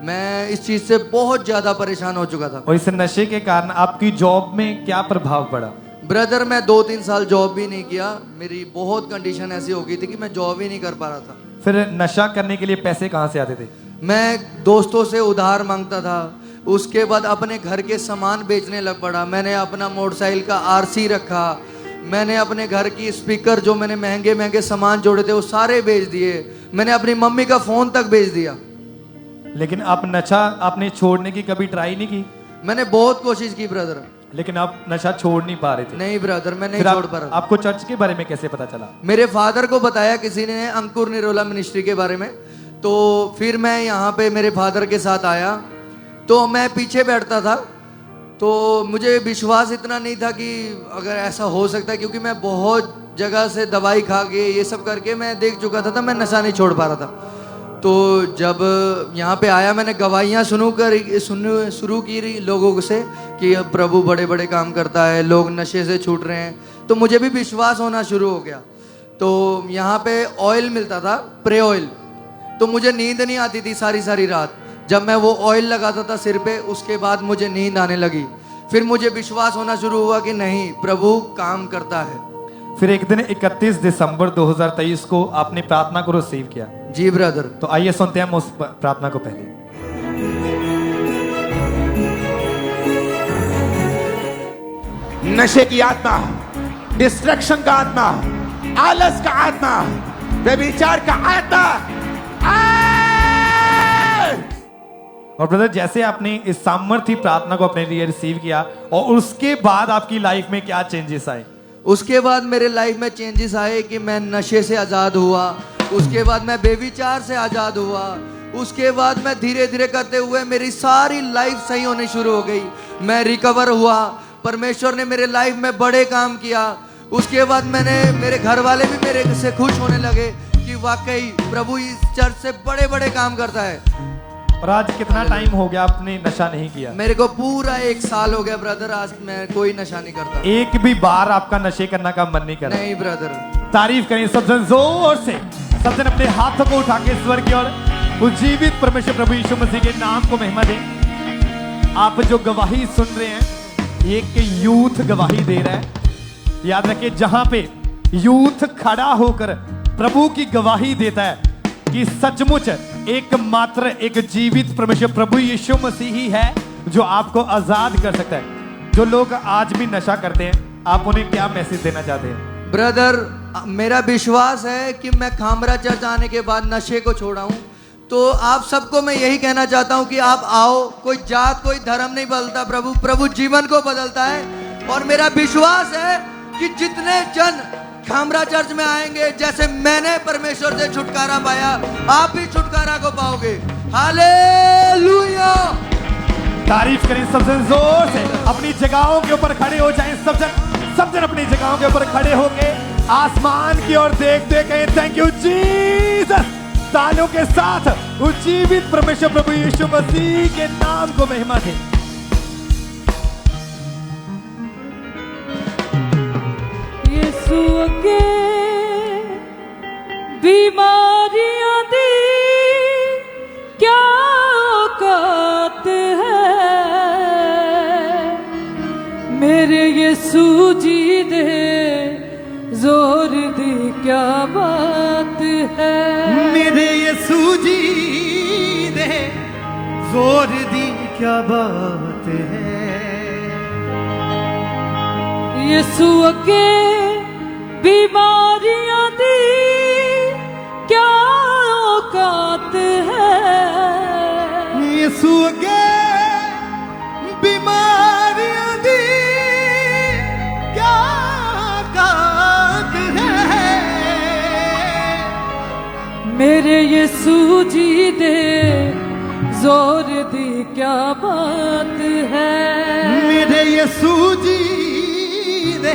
मैं इस चीज़ से बहुत ज़्यादा परेशान हो चुका था। और इस नशे के कारण आपकी जॉब में क्या प्रभाव पड़ा? ब्रदर, मैं 2-3 साल जॉब भी नहीं किया। मेरी बहुत कंडीशन ऐसी हो गई थी कि मैं जॉब ही नहीं कर पा रहा था। फिर नशा करने के लिए पैसे कहाँ से आते थे? मैं दोस्तों से उधार मांगता था। उसके बाद अपने घर के सामान बेचने लग पड़ा। मैंने अपना मोटरसाइकिल का आरसी रखा। मैंने अपने घर की स्पीकर जो मैंने महंगे महंगे सामान जोड़े थे वो सारे बेच दिए। मैंने अपनी मम्मी का फ़ोन तक बेच दिया। लेकिन आप नशा आपने छोड़ने की कभी ट्राई नहीं की? मैंने बहुत कोशिश की ब्रदर, लेकिन आप नशा छोड़ नहीं पा रहे थे? नहीं ब्रदर, मैं नहीं छोड़ पा रहा। आपको चर्च के बारे में कैसे पता चला? मेरे फादर को बताया किसी ने, अंकुर निरोला मिनिस्ट्री के बारे में। तो फिर मैं यहाँ पे मेरे फादर के साथ आया। तो मैं पीछे बैठता था। तो मुझे विश्वास इतना नहीं था कि अगर ऐसा हो सकता है, क्योंकि मैं बहुत जगह से दवाई खा के ये सब करके मैं देख चुका था, मैं नशा नहीं छोड़ पा रहा था। तो जब यहाँ पे आया मैंने गवाहियाँ शुरू की लोगों से कि प्रभु बड़े बड़े काम करता है, लोग नशे से छूट रहे हैं। तो मुझे भी विश्वास होना शुरू हो गया। तो यहाँ पे ऑयल मिलता था, प्रे ऑयल। तो मुझे नींद नहीं आती थी सारी रात। जब मैं वो ऑयल लगाता था सिर पे, उसके बाद मुझे नींद आने लगी। फिर मुझे विश्वास होना शुरू हुआ कि नहीं, प्रभु काम करता है। फिर एक दिन 31 दिसंबर 2023 को आपने प्रार्थना को रिसीव किया। जी ब्रदर। तो आइए सुनते हैं हम उस प्रार्थना को। पहले नशे की आत्मा, डिस्ट्रैक्शन का आत्मा, आलस का आत्मा, व्यभिचार का आत्मा, और ब्रदर जैसे आपने इस सामर्थ्य प्रार्थना को अपने लिए रिसीव किया और उसके बाद आपकी लाइफ में क्या चेंजेस आए? उसके बाद मेरे लाइफ में चेंजेस आए कि मैं नशे से आज़ाद हुआ। उसके बाद मैं बेविचार से आज़ाद हुआ। उसके बाद मैं धीरे धीरे करते हुए मेरी सारी लाइफ सही होनी शुरू हो गई। मैं रिकवर हुआ। परमेश्वर ने मेरे लाइफ में बड़े काम किया। उसके बाद मेरे घर वाले भी मेरे से खुश होने लगे कि वाकई प्रभु इस चर्च से बड़े बड़े काम करता है। और आज कितना टाइम हो गया आपने नशा नहीं किया? मेरे को पूरा 1 साल हो गया ब्रदर, आज मैं कोई नशा नहीं करता। एक भी बार आपका नशे करने का मन नहीं करता? नहीं ब्रदर। तारीफ करें सब जन जोर से, सब जन अपने हाथों को उठा के स्वर की ओर उज्जीवित परमेश्वर प्रभु यीशु मसीह के नाम को महिमा दें। आप जो गवाही सुन रहे हैं, एक यूथ गवाही दे रहा है। याद रखिए, जहां पे यूथ खड़ा होकर प्रभु की गवाही देता है कि सचमुच एकमात्र एक जीवित परमेश्वर प्रभु यीशु मसीह ही है जो आपको आजाद कर सकता है। जो लोग आज भी नशा करते हैं, आप उन्हें क्या मैसेज देना चाहते हैं? ब्रदर, मेरा विश्वास है कि मैं खामरा चर्च आने के बाद नशे को छोड़ा हूं, तो आप सबको मैं यही कहना चाहता हूं कि आप आओ। कोई जात कोई धर्म नहीं बदलता, प्रभु जीवन को बदलता है। और मेरा विश्वास है कि जितने जन खामरा चर्च में आएंगे, जैसे मैंने परमेश्वर से छुटकारा पाया, आप भी छुटकारा को पाओगे। हालेलुया। तारीफ करें सब जन जोर से, अपनी जगहों के ऊपर खड़े हो जाएं। सब जन अपनी जगहों के ऊपर खड़े होके आसमान की ओर देखते कहें थैंक यू जीसस। तालियों के साथ उज्जीवित परमेश्वर प्रभु यीशु मसीह के नाम को महिमा दें। यीशु के बीमारियां दी क्या औकात है, मेरे यीशु जी दे जोर दी क्या बात है, मेरे यीशु जी दे जोर दी क्या बात है। यीशु अगे बीमारियां दी क्या औकात है, यीशु अगे बीमारियां दी क्या औकात है, मेरे यीशु जी दे जोर दी क्या बात है, मेरे यीशु जी दे